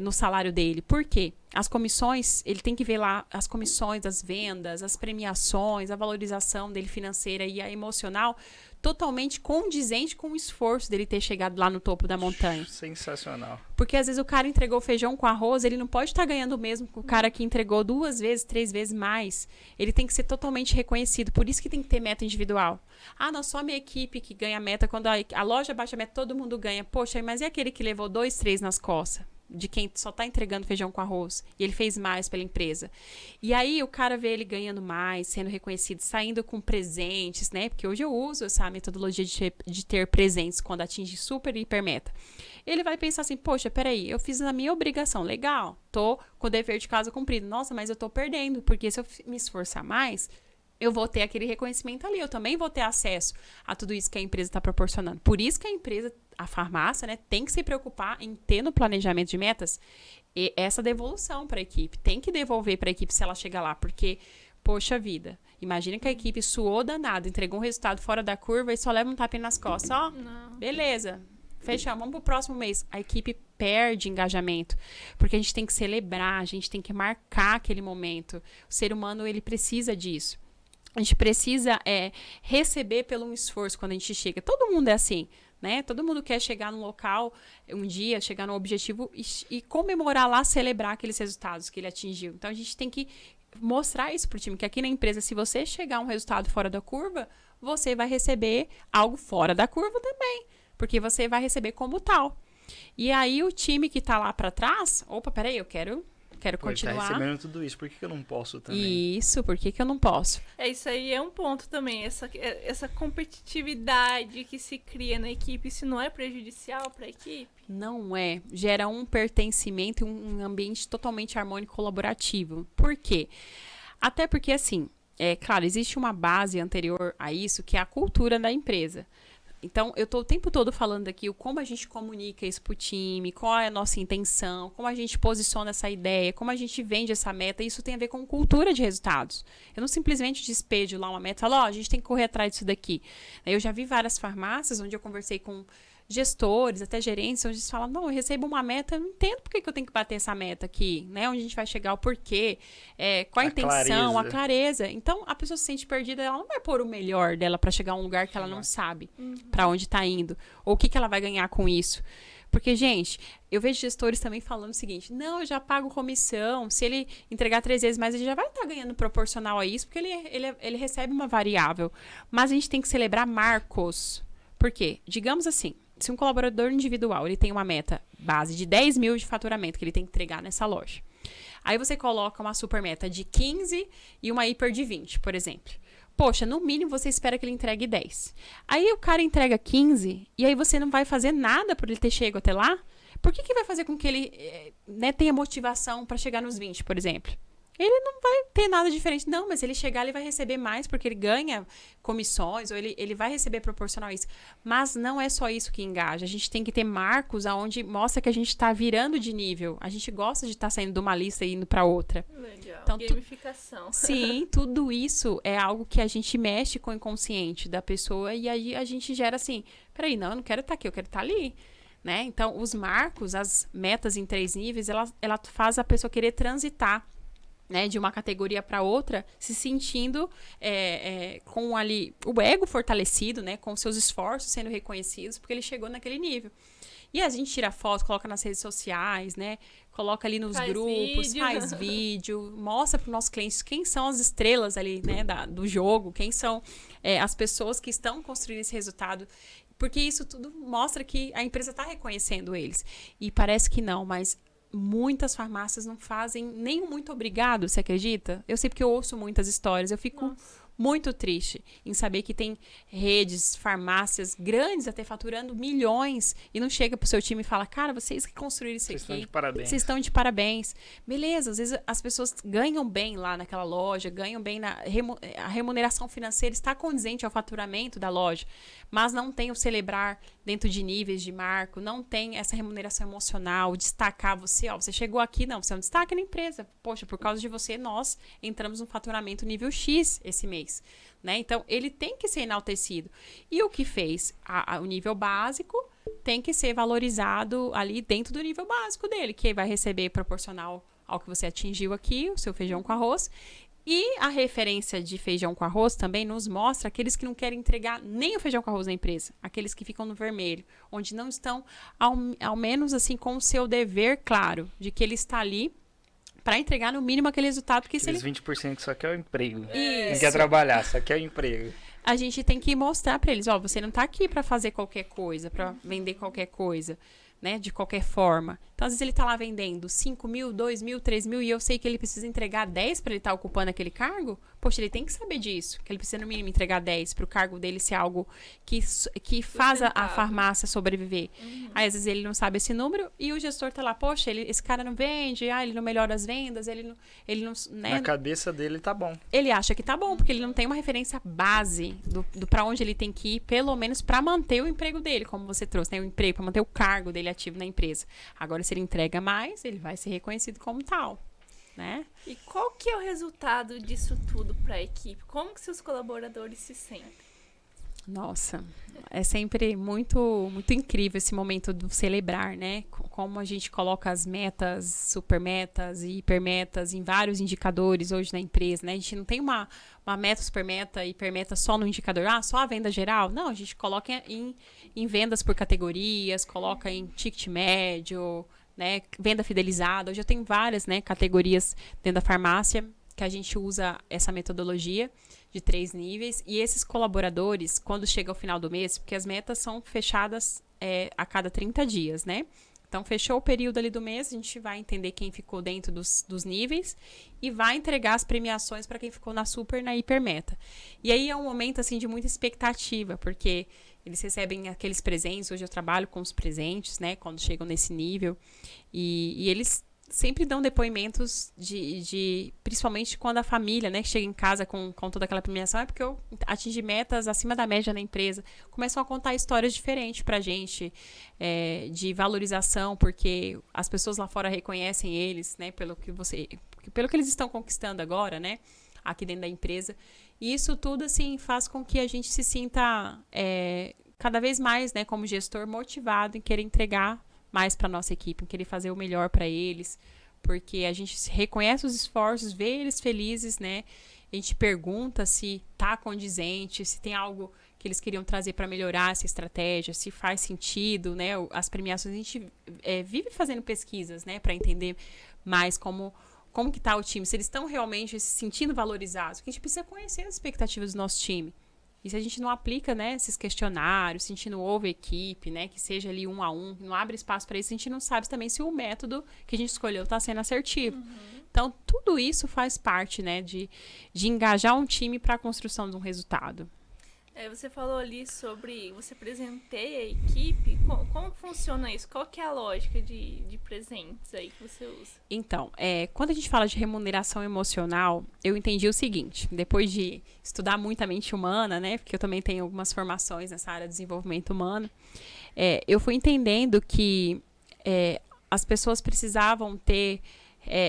no salário dele. Por quê? As comissões, ele tem que ver lá as comissões, as vendas, as premiações, a valorização dele financeira e a emocional, totalmente condizente com o esforço dele ter chegado lá no topo da montanha. Sensacional. Porque às vezes o cara entregou feijão com arroz, ele não pode estar ganhando o mesmo que o cara que entregou 2 vezes, 3 vezes mais. Ele tem que ser totalmente reconhecido. Por isso que tem que ter meta individual. Ah, não, só a minha equipe que ganha meta. Quando a loja baixa a meta, todo mundo ganha. Poxa, mas e aquele que levou 2, 3 nas costas? De quem só está entregando feijão com arroz. E ele fez mais pela empresa. E aí o cara vê ele ganhando mais, sendo reconhecido, saindo com presentes, né? Porque hoje eu uso essa metodologia de ter presentes quando atinge super e hiper meta. Ele vai pensar assim, poxa, peraí, eu fiz a minha obrigação, legal, tô com o dever de casa cumprido. Nossa, mas eu tô perdendo, porque se eu me esforçar mais, eu vou ter aquele reconhecimento ali, eu também vou ter acesso a tudo isso que a empresa está proporcionando. Por isso que a empresa, a farmácia, né, tem que se preocupar em ter no planejamento de metas essa devolução para a equipe. Tem que devolver para a equipe se ela chegar lá, porque, poxa vida, imagina que a equipe suou danado, entregou um resultado fora da curva e só leva um tapinha nas costas. Ó, beleza, fechamos, vamos pro próximo mês. A equipe perde engajamento, porque a gente tem que celebrar, a gente tem que marcar aquele momento. O ser humano, ele precisa disso. A gente precisa receber pelo um esforço quando a gente chega. Todo mundo é assim. né? Todo mundo quer chegar no local um dia, chegar no objetivo e comemorar lá, celebrar aqueles resultados que ele atingiu. Então, a gente tem que mostrar isso pro time, que aqui na empresa, se você chegar a um resultado fora da curva, você vai receber algo fora da curva também, porque você vai receber como tal. E aí, o time que tá lá para trás, opa, peraí, eu quero continuar. Tá recebendo tudo isso, por que eu não posso também? Isso, por que eu não posso? Isso aí é um ponto também, essa competitividade que se cria na equipe, isso não é prejudicial para a equipe? Não é. Gera um pertencimento e um ambiente totalmente harmônico e colaborativo. Por quê? Até porque, assim, claro, existe uma base anterior a isso, que é a cultura da empresa. Então, eu tô o tempo todo falando aqui como a gente comunica isso pro time, qual é a nossa intenção, como a gente posiciona essa ideia, como a gente vende essa meta. Isso tem a ver com cultura de resultados. Eu não simplesmente despejo lá uma meta e falo, a gente tem que correr atrás disso daqui. Eu já vi várias farmácias onde eu conversei com gestores, até gerentes, onde eles falam, não, eu recebo uma meta, eu não entendo por que eu tenho que bater essa meta aqui, né? Onde a gente vai chegar, o porquê, qual a intenção, a clareza. Então, a pessoa se sente perdida, ela não vai pôr o melhor dela para chegar a um lugar que ela não sabe para onde tá indo, ou o que ela vai ganhar com isso. Porque, gente, eu vejo gestores também falando o seguinte, não, eu já pago comissão, se ele entregar 3 vezes mais, ele já vai estar ganhando proporcional a isso, porque ele recebe uma variável. Mas a gente tem que celebrar marcos. Por quê? Digamos assim, se um colaborador individual ele tem uma meta base de 10 mil de faturamento que ele tem que entregar nessa loja. Aí você coloca uma super meta de 15 e uma hiper de 20, por exemplo. Poxa, no mínimo você espera que ele entregue 10. Aí o cara entrega 15 e aí você não vai fazer nada por ele ter chegado até lá? Por que vai fazer com que ele tenha motivação para chegar nos 20, por exemplo? Ele não vai ter nada diferente. Não, mas ele chegar, ele vai receber mais, porque ele ganha comissões, ou ele vai receber proporcional a isso. Mas não é só isso que engaja. A gente tem que ter marcos onde mostra que a gente está virando de nível. A gente gosta de estar saindo de uma lista e indo para outra. Legal. Então, Gamificação. Sim, tudo isso é algo que a gente mexe com o inconsciente da pessoa e aí a gente gera assim, peraí, não, eu não quero estar aqui, eu quero estar ali. Né? Então, os marcos, as metas em 3 níveis, ela faz a pessoa querer transitar, né, de uma categoria para outra, se sentindo com ali o ego fortalecido, né, com seus esforços sendo reconhecidos, porque ele chegou naquele nível. E a gente tira foto, coloca nas redes sociais, né, coloca ali nos grupos, faz vídeo, mostra para os nossos clientes quem são as estrelas ali, né, do jogo, quem são as pessoas que estão construindo esse resultado. Porque isso tudo mostra que a empresa está reconhecendo eles. E parece que não, mas muitas farmácias não fazem nem um muito obrigado, você acredita? Eu sei porque eu ouço muitas histórias, eu fico muito triste em saber que tem redes, farmácias grandes até faturando milhões e não chega pro seu time e fala, cara, vocês que construíram isso aqui. Vocês estão de parabéns. Vocês estão de parabéns. Beleza, às vezes as pessoas ganham bem lá naquela loja, ganham bem a remuneração financeira está condizente ao faturamento da loja, mas não tem o celebrar dentro de níveis de marco, não tem essa remuneração emocional, destacar você, você chegou aqui, não, você é um destaque na empresa. Poxa, por causa de você, nós entramos no faturamento nível X esse mês. Né? Então, ele tem que ser enaltecido. E o que fez o nível básico tem que ser valorizado ali dentro do nível básico dele, que vai receber proporcional ao que você atingiu aqui, o seu feijão com arroz. E a referência de feijão com arroz também nos mostra aqueles que não querem entregar nem o feijão com arroz na empresa, aqueles que ficam no vermelho, onde não estão, ao menos assim, com o seu dever claro, de que ele está ali para entregar no mínimo aquele resultado que Aqueles se ele... 20% que só quer o emprego. Isso. Não quer trabalhar, só quer o emprego. A gente tem que mostrar para eles, você não tá aqui para fazer qualquer coisa, para vender qualquer coisa, né, de qualquer forma. Então, às vezes ele tá lá vendendo 5 mil, 2 mil, 3 mil e eu sei que ele precisa entregar 10 para ele estar ocupando aquele cargo. Poxa, ele tem que saber disso, que ele precisa no mínimo entregar 10 para o cargo dele ser algo que faz a farmácia sobreviver. Aí, às vezes ele não sabe esse número e o gestor tá lá, poxa, esse cara não vende, ele não melhora as vendas, ele não né? Na cabeça dele tá bom. Ele acha que tá bom, porque ele não tem uma referência base do para onde ele tem que ir, pelo menos para manter o emprego dele, como você trouxe, né? O emprego, para manter o cargo dele ativo na empresa. Agora, se ele entrega mais, ele vai ser reconhecido como tal, né? E qual que é o resultado disso tudo para a equipe? Como que seus colaboradores se sentem? Nossa, é sempre muito, muito incrível esse momento do celebrar, né? Como a gente coloca as metas, supermetas e hipermetas em vários indicadores hoje na empresa, né? A gente não tem uma meta, supermeta e hipermeta só no indicador, só a venda geral. Não, a gente coloca em vendas por categorias, coloca em ticket médio, né? Venda fidelizada. Hoje eu tenho várias, né, categorias dentro da farmácia que a gente usa essa metodologia de 3 níveis, e esses colaboradores, quando chega ao final do mês, porque as metas são fechadas a cada 30 dias, né? Então, fechou o período ali do mês, a gente vai entender quem ficou dentro dos níveis e vai entregar as premiações para quem ficou na super, na hipermeta. E aí é um momento, assim, de muita expectativa, porque eles recebem aqueles presentes, hoje eu trabalho com os presentes, né, quando chegam nesse nível, e eles sempre dão depoimentos principalmente quando a família, né, chega em casa com toda aquela premiação, é porque eu atingi metas acima da média na empresa. Começam a contar histórias diferentes pra gente, de valorização, porque as pessoas lá fora reconhecem eles, né, pelo que eles estão conquistando agora, né, aqui dentro da empresa. E isso tudo, assim, faz com que a gente se sinta cada vez mais, né, como gestor, motivado em querer entregar mais para nossa equipe, em querer fazer o melhor para eles, porque a gente reconhece os esforços, vê eles felizes, né? A gente pergunta se tá condizente, se tem algo que eles queriam trazer para melhorar essa estratégia, se faz sentido, né? As premiações, a gente vive fazendo pesquisas, né, para entender mais como que tá o time, se eles estão realmente se sentindo valorizados, porque a gente precisa conhecer as expectativas do nosso time. E se a gente não aplica, né, esses questionários, se a gente não ouve a equipe, né, que seja ali 1 a 1, não abre espaço para isso, a gente não sabe também se o método que a gente escolheu está sendo assertivo. Então, tudo isso faz parte, né, de engajar um time para a construção de um resultado. Você falou ali sobre você presenteia a equipe. Como funciona isso? Qual que é a lógica de presentes aí que você usa? Então, quando a gente fala de remuneração emocional, eu entendi o seguinte, depois de estudar muito a mente humana, né, porque eu também tenho algumas formações nessa área de desenvolvimento humano, eu fui entendendo que as pessoas precisavam ter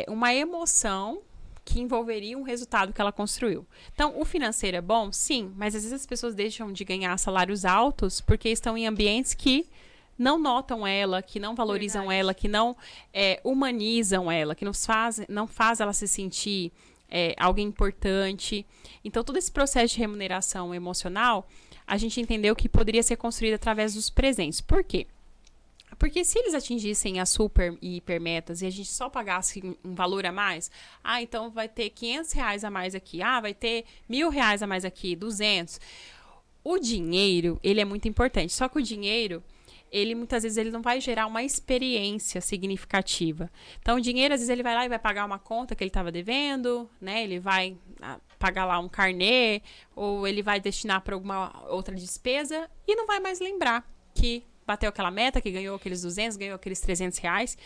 uma emoção que envolveria um resultado que ela construiu. Então, o financeiro é bom? Sim, mas às vezes as pessoas deixam de ganhar salários altos porque estão em ambientes que não notam ela, que não valorizam Verdade. ela, que não humanizam ela, que não faz ela se sentir alguém importante. Então, todo esse processo de remuneração emocional, a gente entendeu que poderia ser construído através dos presentes. Por quê? Porque se eles atingissem as super e hipermetas e a gente só pagasse um valor a mais, então vai ter R$500 a mais aqui, vai ter R$1.000 a mais aqui, 200. O dinheiro, ele é muito importante, só que o dinheiro, ele muitas vezes ele não vai gerar uma experiência significativa. Então, o dinheiro, às vezes, ele vai lá e vai pagar uma conta que ele estava devendo, né? Ele vai pagar lá um carnê, ou ele vai destinar para alguma outra despesa e não vai mais lembrar que bateu aquela meta, que ganhou aqueles 200, ganhou aqueles R$300.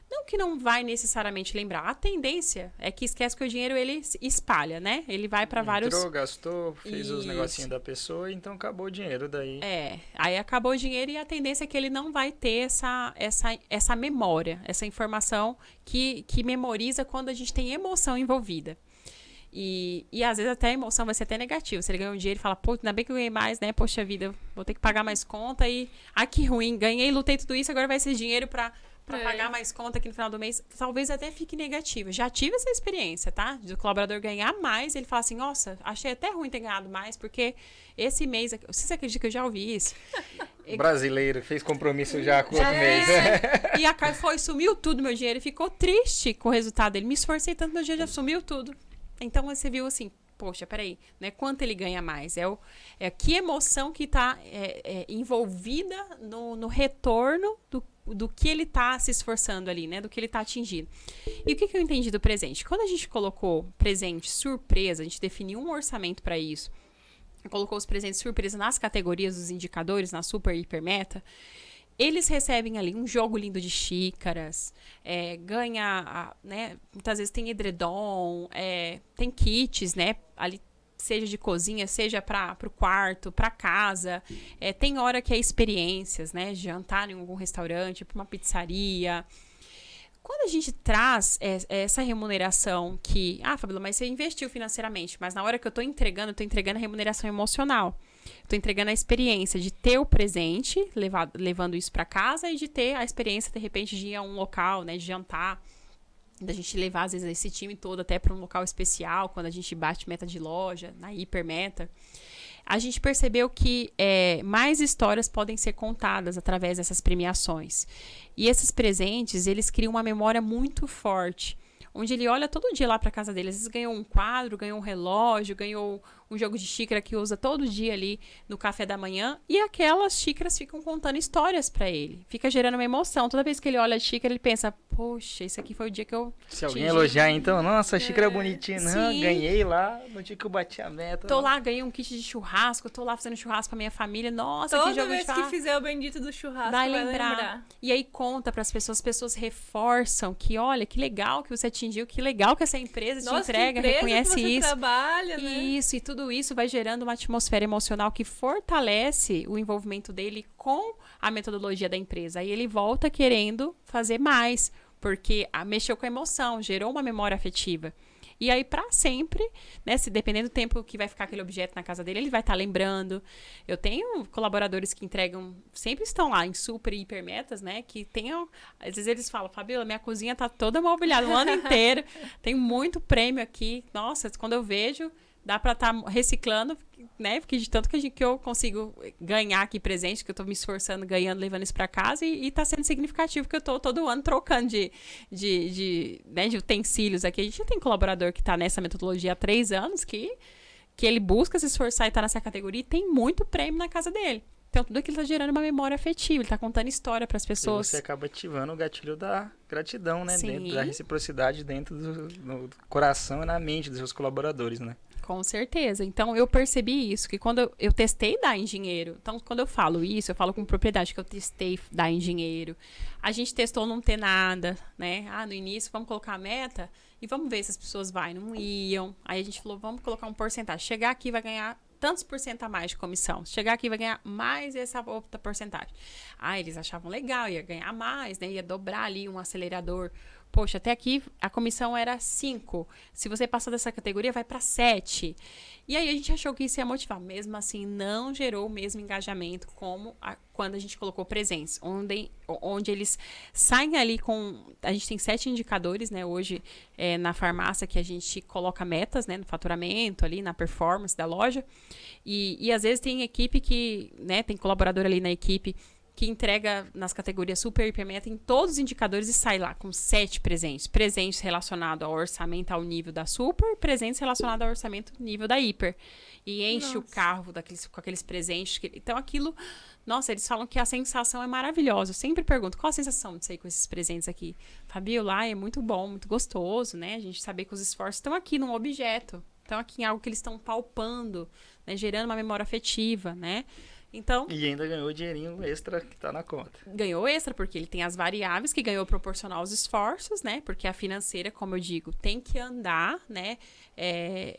Não que não vai necessariamente lembrar. A tendência é que esquece que o dinheiro, ele espalha, né? Ele vai para vários... Entrou, gastou, fez os negocinhos da pessoa, então acabou o dinheiro daí. Aí acabou o dinheiro e a tendência é que ele não vai ter essa memória, essa informação que memoriza quando a gente tem emoção envolvida. E às vezes até a emoção vai ser até negativa. Se ele ganhou um dinheiro e fala, pô, ainda bem que eu ganhei mais, né? Poxa vida, vou ter que pagar mais conta e... que ruim, ganhei, lutei tudo isso, agora vai ser dinheiro pra pagar mais conta aqui no final do mês. Talvez até fique negativa. Já tive essa experiência, tá? Do colaborador ganhar mais, ele fala assim, nossa, achei até ruim ter ganhado mais, porque esse mês... Você acredita que eu já ouvi isso? Brasileiro, fez compromisso já com outro mês. E sumiu tudo meu dinheiro. Ele ficou triste com o resultado dele. Me esforcei tanto, meu dinheiro já sumiu tudo. Então, você viu assim, poxa, peraí, não é quanto ele ganha mais, que emoção que está envolvida no retorno do que ele está se esforçando ali, né, do que ele está atingindo. E o que eu entendi do presente? Quando a gente colocou presente surpresa, a gente definiu um orçamento para isso, colocou os presentes surpresa nas categorias dos indicadores, na super e hipermeta, eles recebem ali um jogo lindo de xícaras, ganha, né, muitas vezes tem edredom, tem kits, né, ali, seja de cozinha, seja para o quarto, para casa. Tem hora que é experiências, né, jantar em algum restaurante, para uma pizzaria. Quando a gente traz essa remuneração que, Fabíola, mas você investiu financeiramente, mas na hora que eu estou entregando a remuneração emocional. Estou entregando a experiência de ter o presente, levando isso para casa, e de ter a experiência, de repente, de ir a um local, né, de jantar, da gente levar, às vezes, esse time todo até para um local especial, quando a gente bate meta de loja, na hipermeta. A gente percebeu que mais histórias podem ser contadas através dessas premiações. E esses presentes, eles criam uma memória muito forte, onde ele olha todo dia lá para casa dele. Às vezes ganhou um quadro, ganhou um relógio, ganhou um jogo de xícara que usa todo dia ali no café da manhã, e aquelas xícaras ficam contando histórias para ele. Fica gerando uma emoção. Toda vez que ele olha a xícara, ele pensa, poxa, esse aqui foi o dia que eu Se alguém elogiar, então, nossa, a xícara é bonitinha. Não, ganhei lá no dia que eu bati a meta. Tô lá, ganhei um kit de churrasco, tô lá fazendo churrasco pra minha família. Nossa, que jogo de churrasco. Toda vez que fizer o bendito do churrasco, vai lembrar. E aí conta pras pessoas, as pessoas reforçam que, olha, que legal que você atingiu, que legal que essa empresa te entrega, reconhece que você isso. Trabalha, né? Isso, e tudo isso vai gerando uma atmosfera emocional que fortalece o envolvimento dele com a metodologia da empresa. Aí ele volta querendo fazer mais, porque mexeu com a emoção, gerou uma memória afetiva. E aí, para sempre, né, se dependendo do tempo que vai ficar aquele objeto na casa dele, ele vai estar lembrando. Eu tenho colaboradores que entregam, sempre estão lá em super e hipermetas, né, que tenham, às vezes eles falam, Fabiola, minha cozinha tá toda mobiliada o ano inteiro, tem muito prêmio aqui. Nossa, quando eu vejo, dá para estar reciclando, né? Porque de tanto que eu consigo ganhar aqui presente, que eu tô me esforçando, ganhando, levando isso para casa, e tá sendo significativo, que eu tô todo ano trocando de utensílios aqui. A gente já tem colaborador que tá nessa metodologia há 3 anos, que ele busca se esforçar e tá nessa categoria, e tem muito prêmio na casa dele. Então, tudo aquilo tá gerando uma memória afetiva, ele tá contando história para as pessoas. E você acaba ativando o gatilho da gratidão, né? Sim. Dentro da reciprocidade, dentro do coração e na mente dos seus colaboradores, né? Com certeza. Então, eu percebi isso, que quando eu testei dar em dinheiro, então, quando eu falo isso, eu falo com propriedade que eu testei dar em dinheiro. A gente testou não ter nada, né? No início, vamos colocar a meta e vamos ver se as pessoas não iam. Aí a gente falou, vamos colocar um porcentagem. Chegar aqui vai ganhar tantos por cento a mais de comissão. Chegar aqui vai ganhar mais essa outra porcentagem. Eles achavam legal, ia ganhar mais, né? Ia dobrar ali um acelerador. Poxa, até aqui a comissão era 5. Se você passar dessa categoria, vai para 7. E aí a gente achou que isso ia motivar. Mesmo assim, não gerou o mesmo engajamento como quando a gente colocou presentes. Onde eles saem ali com... A gente tem 7 indicadores, né? Hoje, na farmácia, que a gente coloca metas, né? No faturamento, ali, na performance da loja. E às vezes tem equipe que... né? Tem colaborador ali na equipe que entrega nas categorias super e hipermeta em todos os indicadores e sai lá com 7 presentes. Presentes relacionados ao orçamento ao nível da super, presentes relacionados ao orçamento nível da hiper. E enche o carro com aqueles presentes. Então, aquilo... Nossa, eles falam que a sensação é maravilhosa. Eu sempre pergunto, qual a sensação de sair com esses presentes aqui? Fabiola, é muito bom, muito gostoso, né? A gente saber que os esforços estão aqui num objeto. Estão aqui em algo que eles estão palpando, né? Gerando uma memória afetiva, né? Então, e ainda ganhou o dinheirinho extra que tá na conta. Ganhou extra, porque ele tem as variáveis que ganhou proporcional aos esforços, né? Porque a financeira, como eu digo, tem que andar, né?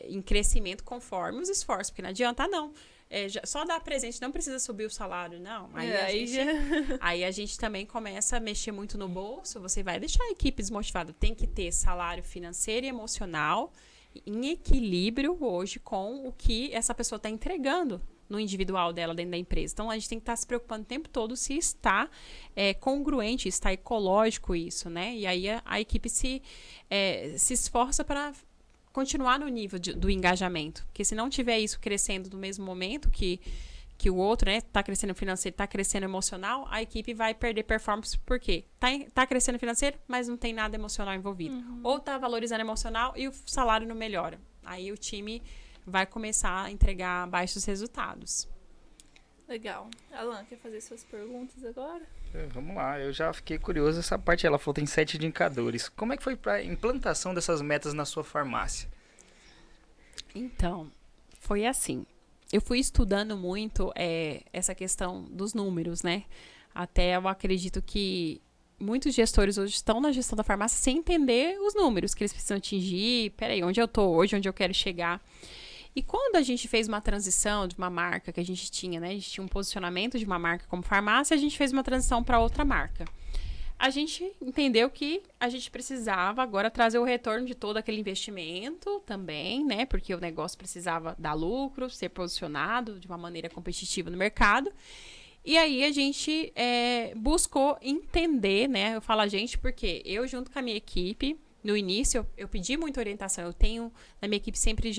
Em crescimento conforme os esforços. Porque não adianta, não. Só dar presente, não precisa subir o salário, não. Aí a gente também começa a mexer muito no bolso. Você vai deixar a equipe desmotivada. Tem que ter salário financeiro e emocional em equilíbrio hoje com o que essa pessoa está entregando no individual dela dentro da empresa. Então, a gente tem que estar se preocupando o tempo todo se está congruente, está ecológico isso, né? E aí a equipe se esforça para continuar no nível do engajamento. Porque se não tiver isso crescendo no mesmo momento que o outro, né? Está crescendo financeiro, está crescendo emocional, a equipe vai perder performance. Por quê? Tá crescendo financeiro, mas não tem nada emocional envolvido. Uhum. Ou está valorizando emocional e o salário não melhora. Aí o time vai começar a entregar baixos resultados. Legal. Alan, quer fazer suas perguntas agora? Vamos lá, eu já fiquei curioso essa parte. Ela falou que tem 7 indicadores. Como é que foi para a implantação dessas metas na sua farmácia? Então, foi assim. Eu fui estudando muito essa questão dos números, né? Até eu acredito que muitos gestores hoje estão na gestão da farmácia sem entender os números que eles precisam atingir. Peraí, onde eu tô hoje, onde eu quero chegar? E quando a gente fez uma transição de uma marca que a gente tinha, né? A gente tinha um posicionamento de uma marca como farmácia, a gente fez uma transição para outra marca. a gente entendeu que a gente precisava agora trazer o retorno de todo aquele investimento também, né? Porque o negócio precisava dar lucro, ser posicionado de uma maneira competitiva no mercado. E aí a gente buscou entender, né? Eu falo a gente porque eu, junto com a minha equipe, no início eu pedi muita orientação. Eu tenho na minha equipe sempre...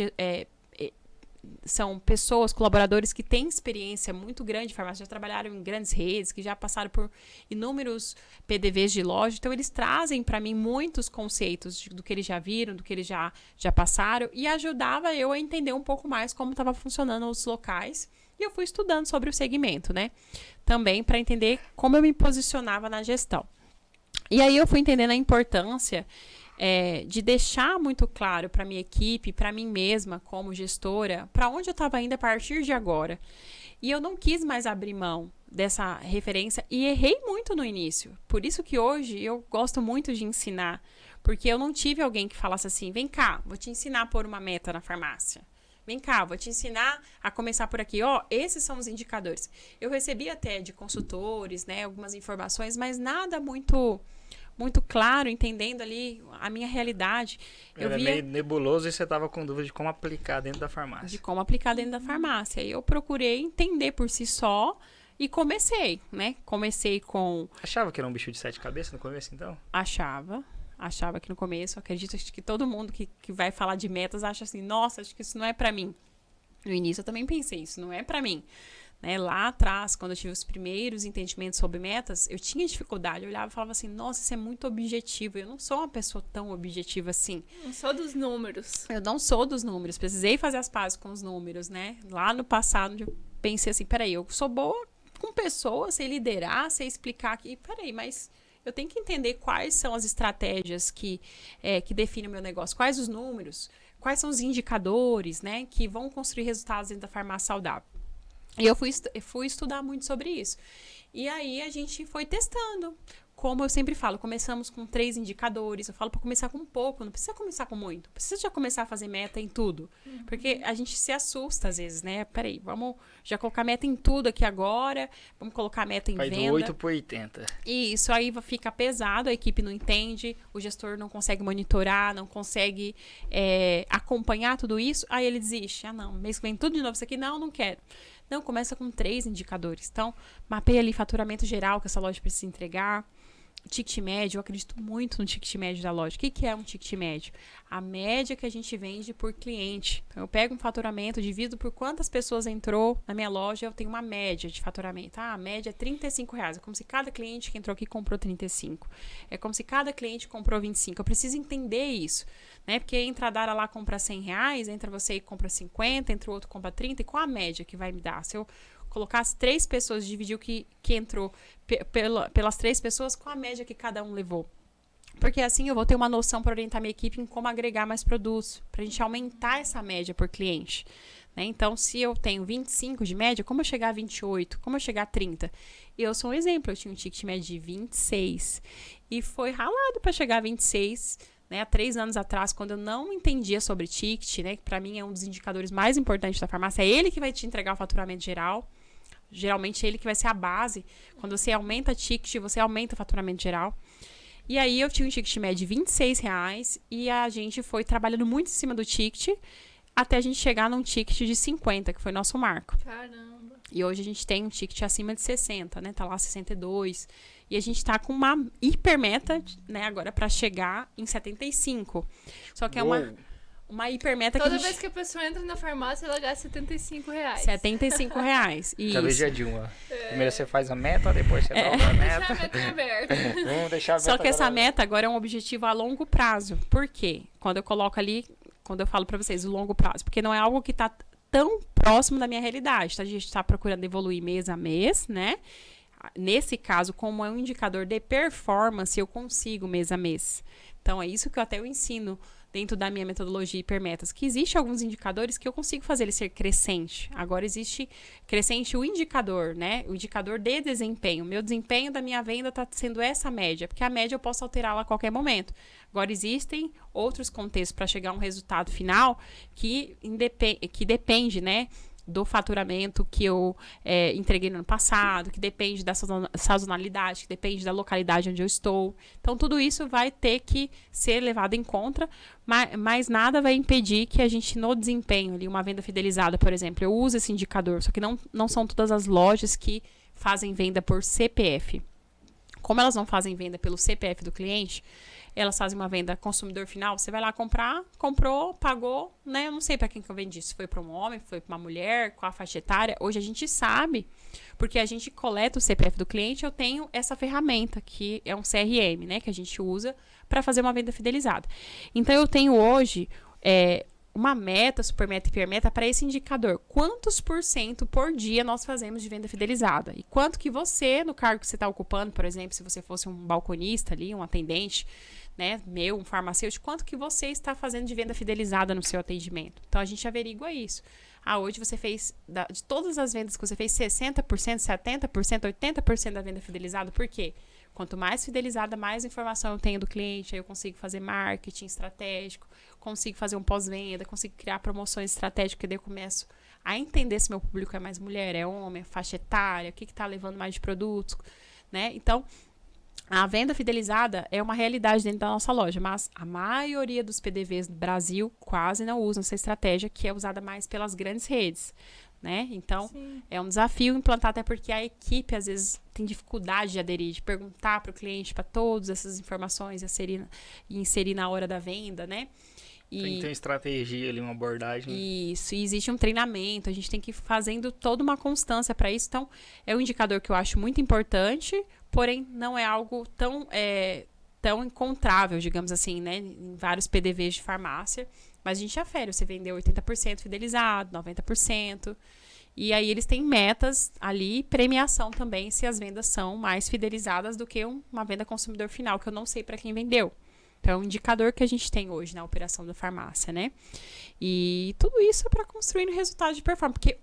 são pessoas, colaboradores que têm experiência muito grande de farmácia, já trabalharam em grandes redes, que já passaram por inúmeros PDVs de loja. Então, eles trazem para mim muitos conceitos do que eles já viram, do que eles já passaram, e ajudava eu a entender um pouco mais como estava funcionando os locais. E eu fui estudando sobre o segmento, né? Também para entender como eu me posicionava na gestão. E aí eu fui entendendo a importância de deixar muito claro para minha equipe, para mim mesma como gestora, para onde eu estava indo a partir de agora. E eu não quis mais abrir mão dessa referência e errei muito no início. Por isso que hoje eu gosto muito de ensinar, porque eu não tive alguém que falasse assim, vem cá, vou te ensinar a pôr uma meta na farmácia. Vem cá, vou te ensinar a começar por aqui. Esses são os indicadores. Eu recebi até de consultores, né, algumas informações, mas nada muito claro, entendendo ali a minha realidade. Era meio nebuloso e você estava com dúvida de como aplicar dentro da farmácia. De como aplicar dentro da farmácia. E eu procurei entender por si só e comecei, né? Comecei com... Achava que era um bicho de 7 cabeças no começo, então? Achava que no começo. Acredito que todo mundo que vai falar de metas acha assim, nossa, acho que isso não é pra mim. No início eu também pensei, isso não é pra mim. Né, lá atrás, quando eu tive os primeiros entendimentos sobre metas, eu tinha dificuldade. Eu olhava e falava assim, nossa, isso é muito objetivo. Eu não sou uma pessoa tão objetiva assim. Não sou dos números. Eu não sou dos números. Precisei fazer as pazes com os números, né? Lá no passado, eu pensei assim, peraí, eu sou boa com pessoas, sei liderar, sei explicar aqui. Peraí, mas eu tenho que entender quais são as estratégias que definem o meu negócio. Quais os números, quais são os indicadores, né? Que vão construir resultados dentro da farmácia saudável. E eu fui estudar muito sobre isso. E aí a gente foi testando. Como eu sempre falo, começamos com 3 indicadores. Eu falo para começar com pouco, não precisa começar com muito. Precisa já começar a fazer meta em tudo. Porque a gente se assusta às vezes, né? Peraí, vamos já colocar meta em tudo aqui agora. Vamos colocar meta em venda. Vai do 8 para 80. E isso aí fica pesado, a equipe não entende, o gestor não consegue monitorar, não consegue acompanhar tudo isso. Aí ele desiste. Não, mês que vem tudo de novo isso aqui. Não quero. Não, começa com 3 indicadores. Então, mapeia ali faturamento geral que essa loja precisa entregar. Ticket médio, eu acredito muito no ticket médio da loja. O que é um ticket médio? A média que a gente vende por cliente. Então, eu pego um faturamento, divido por quantas pessoas entrou na minha loja, eu tenho uma média de faturamento. A média é R$35. É como se cada cliente que entrou aqui comprou 35. É como se cada cliente comprou 25. Eu preciso entender isso, né? Porque entra a Dara lá, compra R$100, entra você e compra 50, entra o outro compra 30. E qual a média que vai me dar? Se eu colocasse 3 pessoas, dividir o que entrou pelas 3 pessoas, com a média que cada um levou. Porque assim eu vou ter uma noção para orientar minha equipe em como agregar mais produtos, para a gente aumentar essa média por cliente. Né? Então, se eu tenho 25 de média, como eu chegar a 28? Como eu chegar a 30? Eu sou um exemplo, eu tinha um ticket médio de 26 e foi ralado para chegar a 26, né? Há 3 anos atrás, quando eu não entendia sobre ticket, né? Que para mim é um dos indicadores mais importantes da farmácia, é ele que vai te entregar o faturamento geral. Geralmente é ele que vai ser a base. Quando você aumenta ticket, você aumenta o faturamento geral. E aí eu tinha um ticket médio de R$26 e a gente foi trabalhando muito em cima do ticket até a gente chegar num ticket de 50, que foi nosso marco. Caramba. E hoje a gente tem um ticket acima de 60, né? Tá lá 62. E a gente tá com uma hipermeta, né, agora para chegar em 75. Só que é uma hipermeta Toda que vez que a pessoa entra na farmácia, ela gasta R$75. R$75. Isso. Talvez jadinho. Primeiro você faz a meta, depois você dobra a meta. Deixar a meta aberta. Vamos deixar a meta. Só que essa meta agora é um objetivo a longo prazo. Por quê? Quando eu coloco ali, quando eu falo para vocês o longo prazo, porque não é algo que tá tão próximo da minha realidade. Tá? A gente está procurando evoluir mês a mês, né? Nesse caso, como é um indicador de performance, eu consigo mês a mês. Então, é isso que eu ensino dentro da minha metodologia hipermetas, que existe alguns indicadores que eu consigo fazer ele ser crescente. Agora existe crescente o indicador, né? O indicador de desempenho. O meu desempenho da minha venda está sendo essa média, porque a média eu posso alterá-la a qualquer momento. Agora existem outros contextos para chegar a um resultado final que depende, né? do faturamento que eu entreguei no ano passado, que depende da sazonalidade, que depende da localidade onde eu estou. Então, tudo isso vai ter que ser levado em conta, mas nada vai impedir que a gente, no desempenho, ali, uma venda fidelizada, por exemplo, eu uso esse indicador, só que não são todas as lojas que fazem venda por CPF. Como elas não fazem venda pelo CPF do cliente, elas fazem uma venda consumidor final, você vai lá comprar, comprou, pagou, né? Eu não sei para quem que eu vendi, se foi para um homem, foi para uma mulher, qual a faixa etária. Hoje a gente sabe, porque a gente coleta o CPF do cliente, eu tenho essa ferramenta, que é um CRM, né? Que a gente usa para fazer uma venda fidelizada. Então, eu tenho hoje uma meta, supermeta e hipermeta para esse indicador. Quantos % por dia nós fazemos de venda fidelizada? E quanto que você, no cargo que você está ocupando, por exemplo, se você fosse um balconista ali, um atendente, né, um farmacêutico, quanto que você está fazendo de venda fidelizada no seu atendimento? Então, a gente averigua isso. Hoje você fez, de todas as vendas que você fez, 60%, 70%, 80% da venda fidelizada. Por quê? Quanto mais fidelizada, mais informação eu tenho do cliente, aí eu consigo fazer marketing estratégico, consigo fazer um pós-venda, consigo criar promoções estratégicas, que daí eu começo a entender se meu público é mais mulher, é homem, faixa etária, o que está levando mais de produtos, né? Então, a venda fidelizada é uma realidade dentro da nossa loja, mas a maioria dos PDVs do Brasil quase não usam essa estratégia, que é usada mais pelas grandes redes, né? Então, é um desafio implantar, até porque a equipe, às vezes, tem dificuldade de aderir, de perguntar para o cliente, para todas essas informações e inserir na hora da venda, né? Tem que ter uma estratégia ali, uma abordagem. Isso, e existe um treinamento, a gente tem que ir fazendo toda uma constância para isso. Então, é um indicador que eu acho muito importante, porém, não é algo tão encontrável, digamos assim, né? Em vários PDVs de farmácia. Mas a gente afere, você vendeu 80% fidelizado, 90%. E aí eles têm metas ali, premiação também, se as vendas são mais fidelizadas do que uma venda consumidor final, que eu não sei para quem vendeu. Então, é um indicador que a gente tem hoje na operação da farmácia, né? E tudo isso é para construir um resultado de performance, porque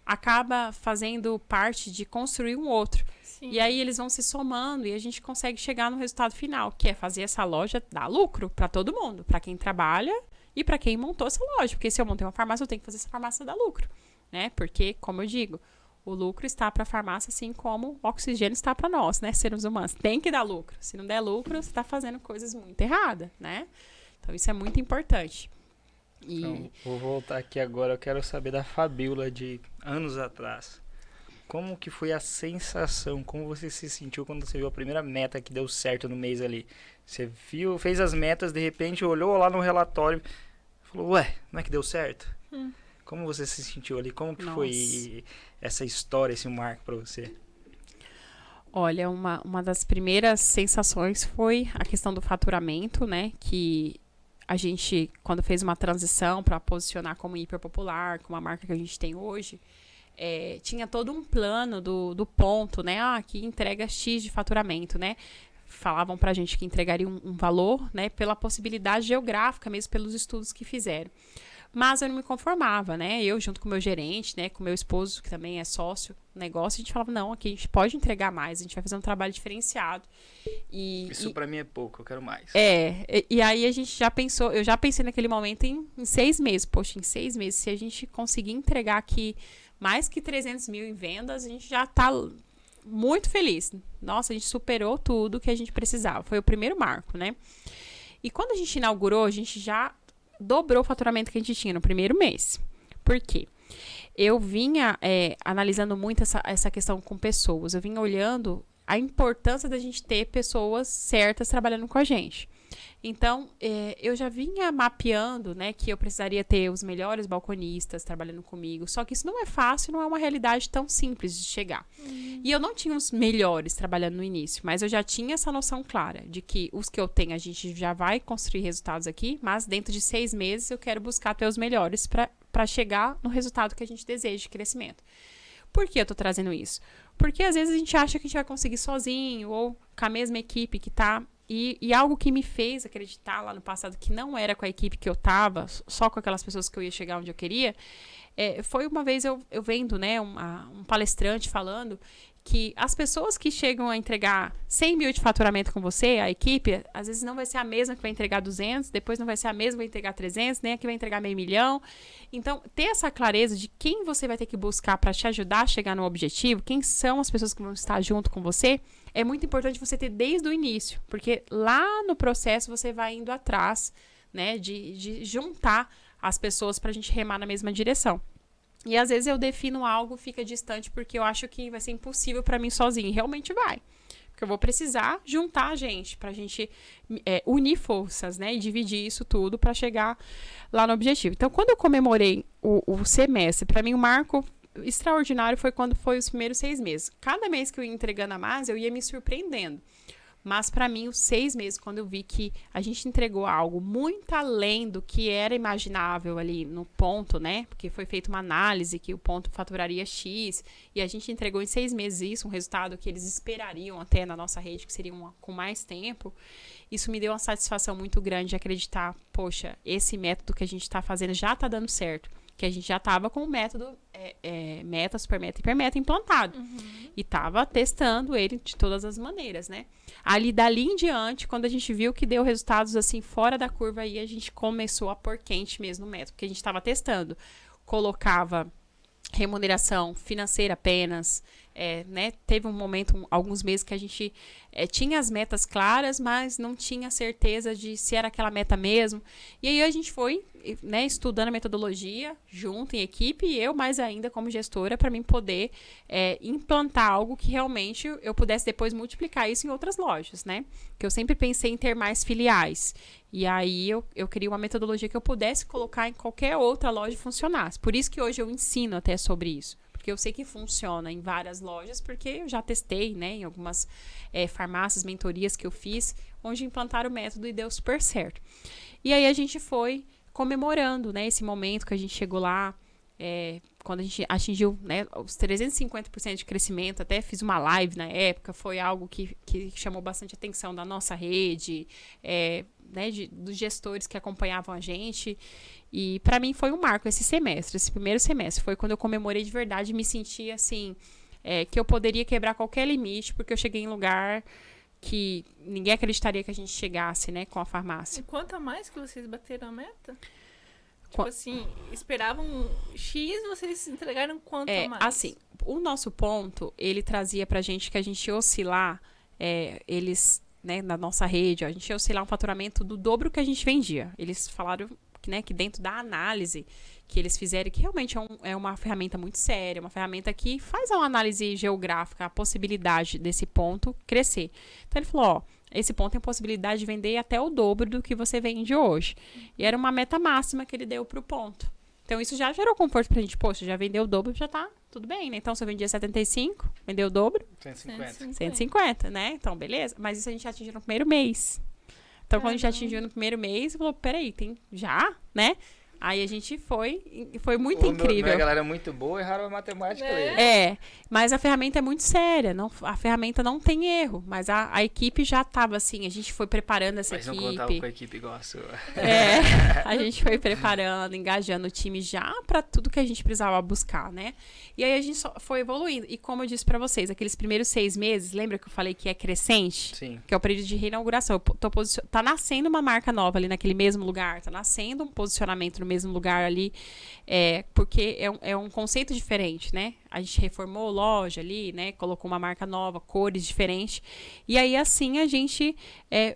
acaba fazendo parte de construir um outro. Sim. E aí eles vão se somando e a gente consegue chegar no resultado final, que é fazer essa loja dar lucro para todo mundo, para quem trabalha e para quem montou essa loja. Porque se eu montei uma farmácia, eu tenho que fazer essa farmácia dar lucro, né? Porque, como eu digo, o lucro está para a farmácia, assim como o oxigênio está para nós, né, seres humanos. Tem que dar lucro. Se não der lucro, você está fazendo coisas muito erradas, né? Então, isso é muito importante. Então, vou voltar aqui agora. Eu quero saber da Fabíola de anos atrás. Como que foi a sensação? Como você se sentiu quando você viu a primeira meta que deu certo no mês ali? Você viu, fez as metas, de repente olhou lá no relatório e falou, ué, não é que deu certo? Como você se sentiu ali? Como que foi essa história, esse marco para você? Olha, uma das primeiras sensações foi a questão do faturamento, né? Que a gente, quando fez uma transição para posicionar como hiperpopular, como a marca que a gente tem hoje, tinha todo um plano do ponto, né? Que entrega X de faturamento, né? Falavam pra gente que entregaria um valor, né? Pela possibilidade geográfica, mesmo pelos estudos que fizeram. Mas eu não me conformava, né? Eu, junto com o meu gerente, né? Com o meu esposo, que também é sócio do negócio, a gente falava, não, aqui a gente pode entregar mais, a gente vai fazer um trabalho diferenciado. Isso pra mim é pouco, eu quero mais. E aí a gente já pensou, eu já pensei naquele momento em 6 meses. Poxa, em 6 meses, se a gente conseguir entregar aqui mais que 300 mil em vendas, a gente já tá muito feliz. Nossa, a gente superou tudo que a gente precisava. Foi o primeiro marco, né? E quando a gente inaugurou, a gente já dobrou o faturamento que a gente tinha no primeiro mês. Por quê? Eu vinha analisando muito essa questão com pessoas. Eu vinha olhando a importância da gente ter pessoas certas trabalhando com a gente. Então, eu já vinha mapeando, né, que eu precisaria ter os melhores balconistas trabalhando comigo. Só que isso não é fácil, não é uma realidade tão simples de chegar. E eu não tinha os melhores trabalhando no início, mas eu já tinha essa noção clara de que os que eu tenho, a gente já vai construir resultados aqui, mas dentro de 6 meses eu quero buscar ter os melhores para chegar no resultado que a gente deseja de crescimento. Por que eu tô trazendo isso? Porque às vezes a gente acha que a gente vai conseguir sozinho ou com a mesma equipe que tá. E algo que me fez acreditar lá no passado que não era com a equipe que eu tava, só com aquelas pessoas que eu ia chegar onde eu queria, foi uma vez eu vendo, né, um palestrante falando que as pessoas que chegam a entregar 100 mil de faturamento com você, a equipe, às vezes não vai ser a mesma que vai entregar 200, depois não vai ser a mesma que vai entregar 300, nem a que vai entregar $500 mil. Então, ter essa clareza de quem você vai ter que buscar para te ajudar a chegar no objetivo, quem são as pessoas que vão estar junto com você, é muito importante você ter desde o início, porque lá no processo você vai indo atrás, né, de juntar as pessoas para a gente remar na mesma direção. E às vezes eu defino algo, fica distante, porque eu acho que vai ser impossível para mim sozinho. E realmente vai. Porque eu vou precisar juntar a gente, pra gente unir forças, né? E dividir isso tudo para chegar lá no objetivo. Então, quando eu comemorei o semestre, para mim o marco extraordinário foi quando foi os primeiros 6 meses. Cada mês que eu ia entregando a mais, eu ia me surpreendendo. Mas, para mim, os 6 meses, quando eu vi que a gente entregou algo muito além do que era imaginável ali no ponto, né? Porque foi feita uma análise que o ponto faturaria X, e a gente entregou em 6 meses isso, um resultado que eles esperariam até na nossa rede, que seria com mais tempo. Isso me deu uma satisfação muito grande de acreditar, poxa, esse método que a gente está fazendo já está dando certo. Que a gente já estava com o método meta, supermeta e hipermeta implantado. E estava testando ele de todas as maneiras, né? Dali em diante, quando a gente viu que deu resultados assim fora da curva, aí a gente começou a pôr quente mesmo no método, porque a gente estava testando. Colocava remuneração financeira apenas, né? Teve um momento, alguns meses que a gente tinha as metas claras, mas não tinha certeza de se era aquela meta mesmo. E aí a gente foi, né, estudando a metodologia junto em equipe, e eu mais ainda como gestora, para mim poder implantar algo que realmente eu pudesse depois multiplicar isso em outras lojas, né? Que eu sempre pensei em ter mais filiais. E aí eu queria uma metodologia que eu pudesse colocar em qualquer outra loja e funcionasse. Por isso que hoje eu ensino até sobre isso. Porque eu sei que funciona em várias lojas, porque eu já testei, né, em algumas farmácias, mentorias que eu fiz, onde implantaram o método e deu super certo. E aí a gente foi comemorando, né, esse momento que a gente chegou lá, quando a gente atingiu, né, os 350% de crescimento. Até fiz uma live na época, foi algo que chamou bastante atenção da nossa rede, né, dos gestores que acompanhavam a gente. E para mim foi um marco esse semestre, esse primeiro semestre. Foi quando eu comemorei de verdade e me senti assim, que eu poderia quebrar qualquer limite, porque eu cheguei em lugar que ninguém acreditaria que a gente chegasse, né, com a farmácia. E quanto a mais que vocês bateram a meta? Tipo assim, esperavam X, vocês entregaram quanto a mais? Assim, o nosso ponto, ele trazia pra gente que a gente ia oscilar, eles, né, na nossa rede, a gente ia oscilar um faturamento do dobro que a gente vendia. Eles falaram que, né, que dentro da análise que eles fizeram, que realmente é uma ferramenta muito séria, uma ferramenta que faz uma análise geográfica, a possibilidade desse ponto crescer. Então ele falou, esse ponto tem a possibilidade de vender até o dobro do que você vende hoje. E era uma meta máxima que ele deu pro ponto. Então isso já gerou conforto pra gente. Poxa, já vendeu o dobro, já tá tudo bem, né? Então se eu vendia 75, vendeu o dobro. 150, né? Então beleza. Mas isso a gente atingiu no primeiro mês. Então quando a gente atingiu no primeiro mês, falou, peraí, tem já, né? Aí a gente foi muito incrível. A galera é muito boa, erraram a matemática ali. Mas a ferramenta é muito séria, a ferramenta não tem erro, mas a equipe já estava assim, a gente foi preparando essa equipe. Mas não contava com a equipe igual a sua. A gente foi preparando, engajando o time já para tudo que a gente precisava buscar, né? E aí a gente só foi evoluindo. E como eu disse para vocês, aqueles primeiros 6 meses, lembra que eu falei que é crescente? Sim. Que é o período de reinauguração. Tá nascendo uma marca nova ali naquele mesmo lugar, tá nascendo um posicionamento no mesmo lugar ali, porque é um conceito diferente, né? A gente reformou loja ali, né? Colocou uma marca nova, cores diferentes. E aí, assim, a gente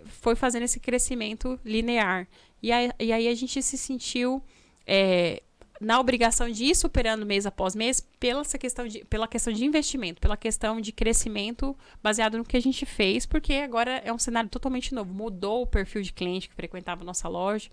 foi fazendo esse crescimento linear. E aí a gente se sentiu na obrigação de ir superando mês após mês pela questão de investimento, pela questão de crescimento baseado no que a gente fez, porque agora é um cenário totalmente novo. Mudou o perfil de cliente que frequentava a nossa loja.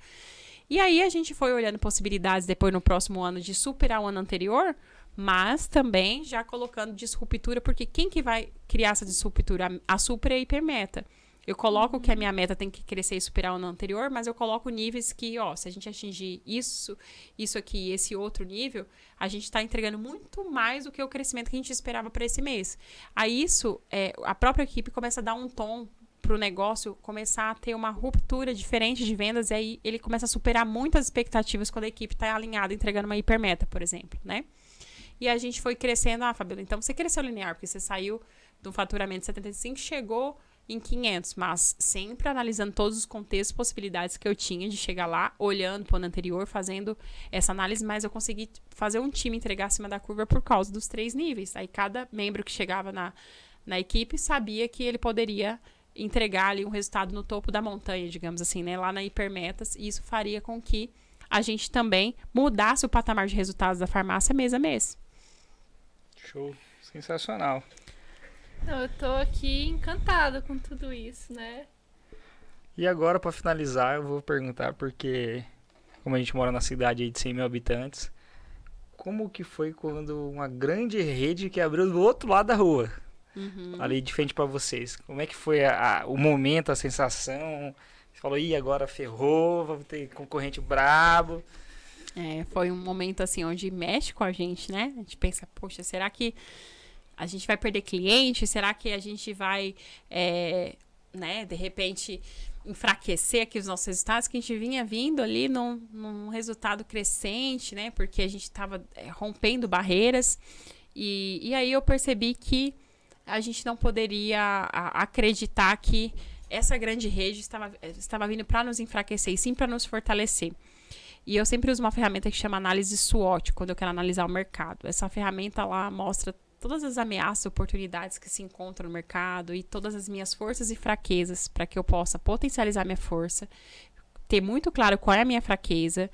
E aí a gente foi olhando possibilidades depois no próximo ano de superar o ano anterior, mas também já colocando disruptura, porque quem que vai criar essa disruptura? A super e a hipermeta. Eu coloco que a minha meta tem que crescer e superar o ano anterior, mas eu coloco níveis que, se a gente atingir isso aqui, esse outro nível, a gente está entregando muito mais do que o crescimento que a gente esperava para esse mês. Aí a própria equipe começa a dar um tom para o negócio começar a ter uma ruptura diferente de vendas, e aí ele começa a superar muitas expectativas quando a equipe está alinhada entregando uma hipermeta, por exemplo, né? E a gente foi crescendo. Ah, Fabiola, então você cresceu linear, porque você saiu de um faturamento de 75, chegou em 500, mas sempre analisando todos os contextos, possibilidades que eu tinha de chegar lá, olhando para o ano anterior, fazendo essa análise, mas eu consegui fazer um time entregar acima da curva por causa dos 3 níveis. Aí cada membro que chegava na equipe sabia que ele poderia entregar ali um resultado no topo da montanha, digamos assim, né, lá na Hipermetas, e isso faria com que a gente também mudasse o patamar de resultados da farmácia mês a mês. Show, sensacional. Não, eu tô aqui encantada com tudo isso, né? E agora, para finalizar, eu vou perguntar, porque como a gente mora na cidade aí de 100 mil habitantes, como que foi quando uma grande rede que abriu do outro lado da rua, ali de frente para vocês? Como é que foi o momento, a sensação? Você falou, ih, agora ferrou, vamos ter concorrente brabo. Foi um momento assim, onde mexe com a gente, né? A gente pensa, poxa, será que a gente vai perder cliente? Será que a gente vai, né, de repente, enfraquecer aqui os nossos resultados? Que a gente vinha vindo ali num resultado crescente, né? Porque a gente estava rompendo barreiras. E aí eu percebi que a gente não poderia acreditar que essa grande rede estava vindo para nos enfraquecer, e sim para nos fortalecer. E eu sempre uso uma ferramenta que chama análise SWOT, quando eu quero analisar o mercado. Essa ferramenta lá mostra todas as ameaças, oportunidades que se encontram no mercado e todas as minhas forças e fraquezas para que eu possa potencializar minha força, ter muito claro qual é a minha fraqueza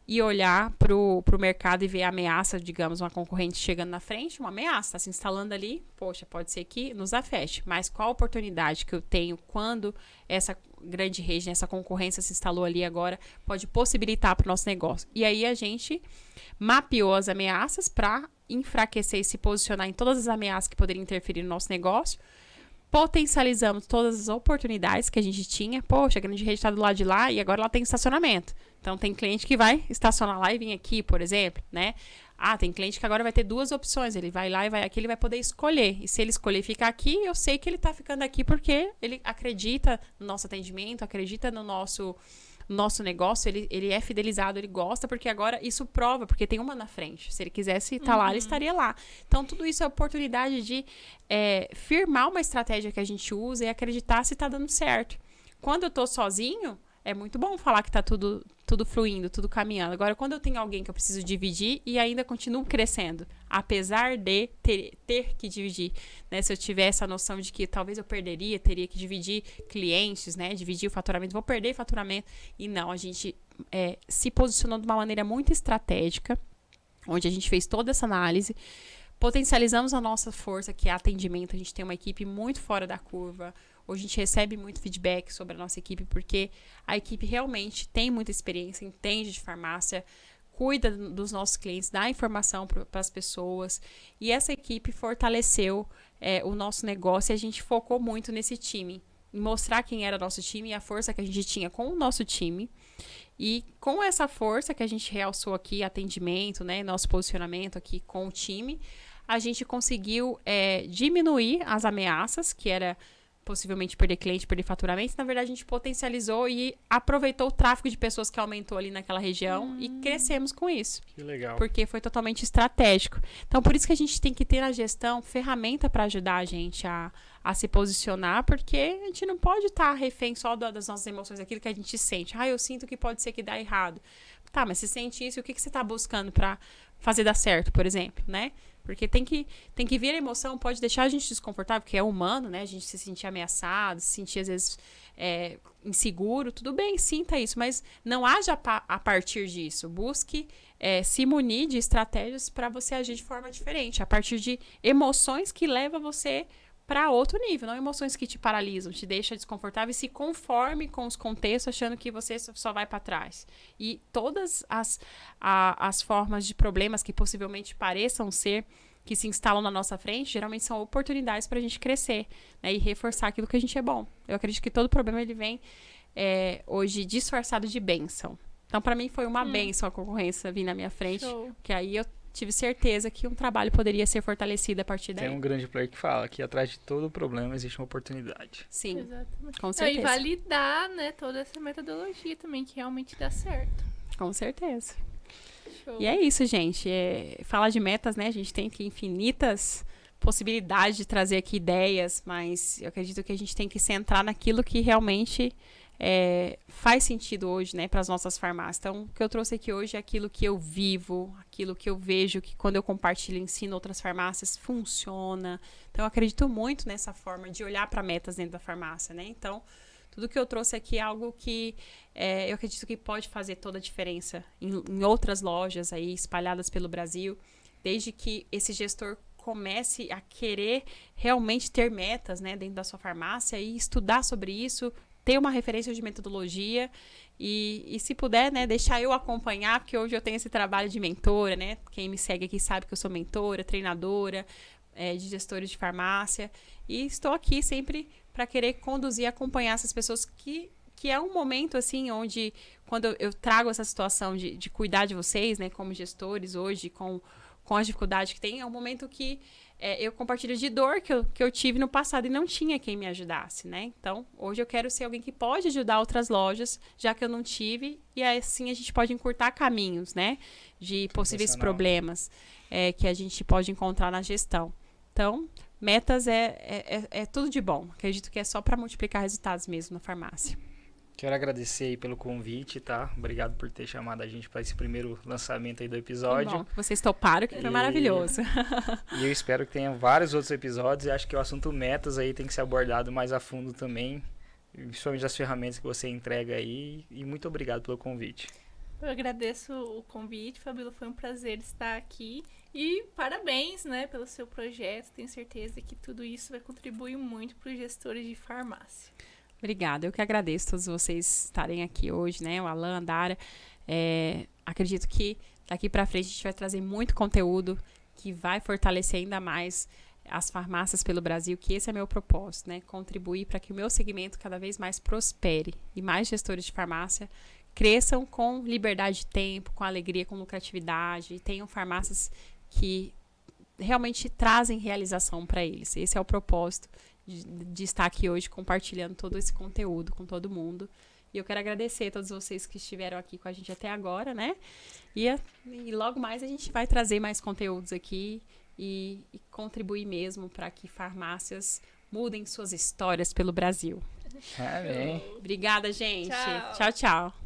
e olhar pro mercado e ver a ameaça, digamos, uma concorrente chegando na frente, uma ameaça, está se instalando ali, poxa, pode ser que nos afete, mas qual a oportunidade que eu tenho quando essa grande rede, essa concorrência se instalou ali agora, pode possibilitar para o nosso negócio. E aí a gente mapeou as ameaças para enfraquecer e se posicionar em todas as ameaças que poderiam interferir no nosso negócio. Potencializamos todas as oportunidades que a gente tinha. Poxa, a grande rede está do lado de lá e agora ela tem estacionamento. Então, tem cliente que vai estacionar lá e vir aqui, por exemplo, né? Ah, tem cliente que agora vai ter 2 opções. Ele vai lá e vai aqui, ele vai poder escolher. E se ele escolher ficar aqui, eu sei que ele está ficando aqui porque ele acredita no nosso atendimento, acredita no nosso negócio, ele é fidelizado, ele gosta, porque agora isso prova, porque tem uma na frente. Se ele quisesse estar lá, ele estaria lá. Então, tudo isso é oportunidade de firmar uma estratégia que a gente usa e acreditar se está dando certo. Quando eu estou sozinho, é muito bom falar que está tudo fluindo, tudo caminhando. Agora, quando eu tenho alguém que eu preciso dividir e ainda continuo crescendo, apesar de ter que dividir, né? Se eu tiver essa noção de que talvez eu teria que dividir clientes, né? Dividir o faturamento, vou perder faturamento. E não, a gente se posicionou de uma maneira muito estratégica, onde a gente fez toda essa análise, potencializamos a nossa força, que é atendimento. A gente tem uma equipe muito fora da curva. Hoje a gente recebe muito feedback sobre a nossa equipe, porque a equipe realmente tem muita experiência, entende de farmácia, cuida dos nossos clientes, dá informação para as pessoas. E essa equipe fortaleceu o nosso negócio e a gente focou muito nesse time, em mostrar quem era o nosso time e a força que a gente tinha com o nosso time. E com essa força que a gente realçou aqui, atendimento, né, nosso posicionamento aqui com o time, a gente conseguiu diminuir as ameaças, que era possivelmente perder cliente, perder faturamento. Na verdade, a gente potencializou e aproveitou o tráfego de pessoas que aumentou ali naquela região e crescemos com isso. Que legal. Porque foi totalmente estratégico. Então, por isso que a gente tem que ter na gestão ferramenta para ajudar a gente a se posicionar, porque a gente não pode estar refém só das nossas emoções, daquilo que a gente sente. Eu sinto que pode ser que dá errado. Tá, mas você sente isso, o que você está buscando para fazer dar certo, por exemplo, né? Porque tem que vir a emoção, pode deixar a gente desconfortável, porque é humano, né? A gente se sentir ameaçado, se sentir, às vezes, inseguro. Tudo bem, sinta isso, mas não haja a partir disso. Busque se munir de estratégias para você agir de forma diferente, a partir de emoções que levam você para outro nível, não emoções que te paralisam, te deixam desconfortável e se conforme com os contextos, achando que você só vai para trás. E todas as formas de problemas que possivelmente pareçam ser, que se instalam na nossa frente, geralmente são oportunidades para a gente crescer, né, e reforçar aquilo que a gente é bom. Eu acredito que todo problema ele vem hoje disfarçado de bênção. Então, para mim, foi uma bênção a concorrência vir na minha frente, que aí eu tive certeza que um trabalho poderia ser fortalecido a partir daí. Tem um grande player que fala que atrás de todo problema existe uma oportunidade. Sim, exatamente. Com certeza. E validar, né, toda essa metodologia também, que realmente dá certo. Com certeza. Show. E é isso, gente. Falar de metas, né? A gente tem que infinitas possibilidades de trazer aqui ideias, mas eu acredito que a gente tem que centrar naquilo que realmente faz sentido hoje, né, para as nossas farmácias. Então, o que eu trouxe aqui hoje é aquilo que eu vivo, aquilo que eu vejo, que quando eu compartilho e ensino outras farmácias, funciona. Então, eu acredito muito nessa forma de olhar para metas dentro da farmácia, né? Então, tudo que eu trouxe aqui é algo que eu acredito que pode fazer toda a diferença em outras lojas aí espalhadas pelo Brasil, desde que esse gestor comece a querer realmente ter metas, né, dentro da sua farmácia e estudar sobre isso, ter uma referência de metodologia e se puder, né, deixar eu acompanhar, porque hoje eu tenho esse trabalho de mentora, né? Quem me segue aqui sabe que eu sou mentora, treinadora de gestores de farmácia e estou aqui sempre para querer conduzir e acompanhar essas pessoas que é um momento, assim, onde quando eu trago essa situação de cuidar de vocês, né, como gestores hoje, com as dificuldades que tem, é um momento que eu compartilho de dor que eu tive no passado e não tinha quem me ajudasse, né? Então, hoje eu quero ser alguém que pode ajudar outras lojas, já que eu não tive, e assim a gente pode encurtar caminhos, né? De possíveis problemas que a gente pode encontrar na gestão. Então, metas é tudo de bom. Acredito que é só para multiplicar resultados mesmo na farmácia. Quero agradecer aí pelo convite, tá? Obrigado por ter chamado a gente para esse primeiro lançamento aí do episódio. Que bom que vocês toparam, que foi maravilhoso. E eu espero que tenha vários outros episódios. E acho que o assunto metas aí tem que ser abordado mais a fundo também, principalmente as ferramentas que você entrega aí. E muito obrigado pelo convite. Eu agradeço o convite, Fabíola. Foi um prazer estar aqui. E parabéns, né, pelo seu projeto. Tenho certeza que tudo isso vai contribuir muito para os gestores de farmácia. Obrigada, eu que agradeço todos vocês estarem aqui hoje, né? O Alan, a Dara. Acredito que daqui para frente a gente vai trazer muito conteúdo que vai fortalecer ainda mais as farmácias pelo Brasil, que esse é meu propósito, né? Contribuir para que o meu segmento cada vez mais prospere e mais gestores de farmácia cresçam com liberdade de tempo, com alegria, com lucratividade e tenham farmácias que realmente trazem realização para eles. Esse é o propósito de estar aqui hoje compartilhando todo esse conteúdo com todo mundo. E eu quero agradecer a todos vocês que estiveram aqui com a gente até agora, né? E logo mais a gente vai trazer mais conteúdos aqui e contribuir mesmo para que farmácias mudem suas histórias pelo Brasil. Amém. Obrigada, gente. Tchau. Tchau, tchau.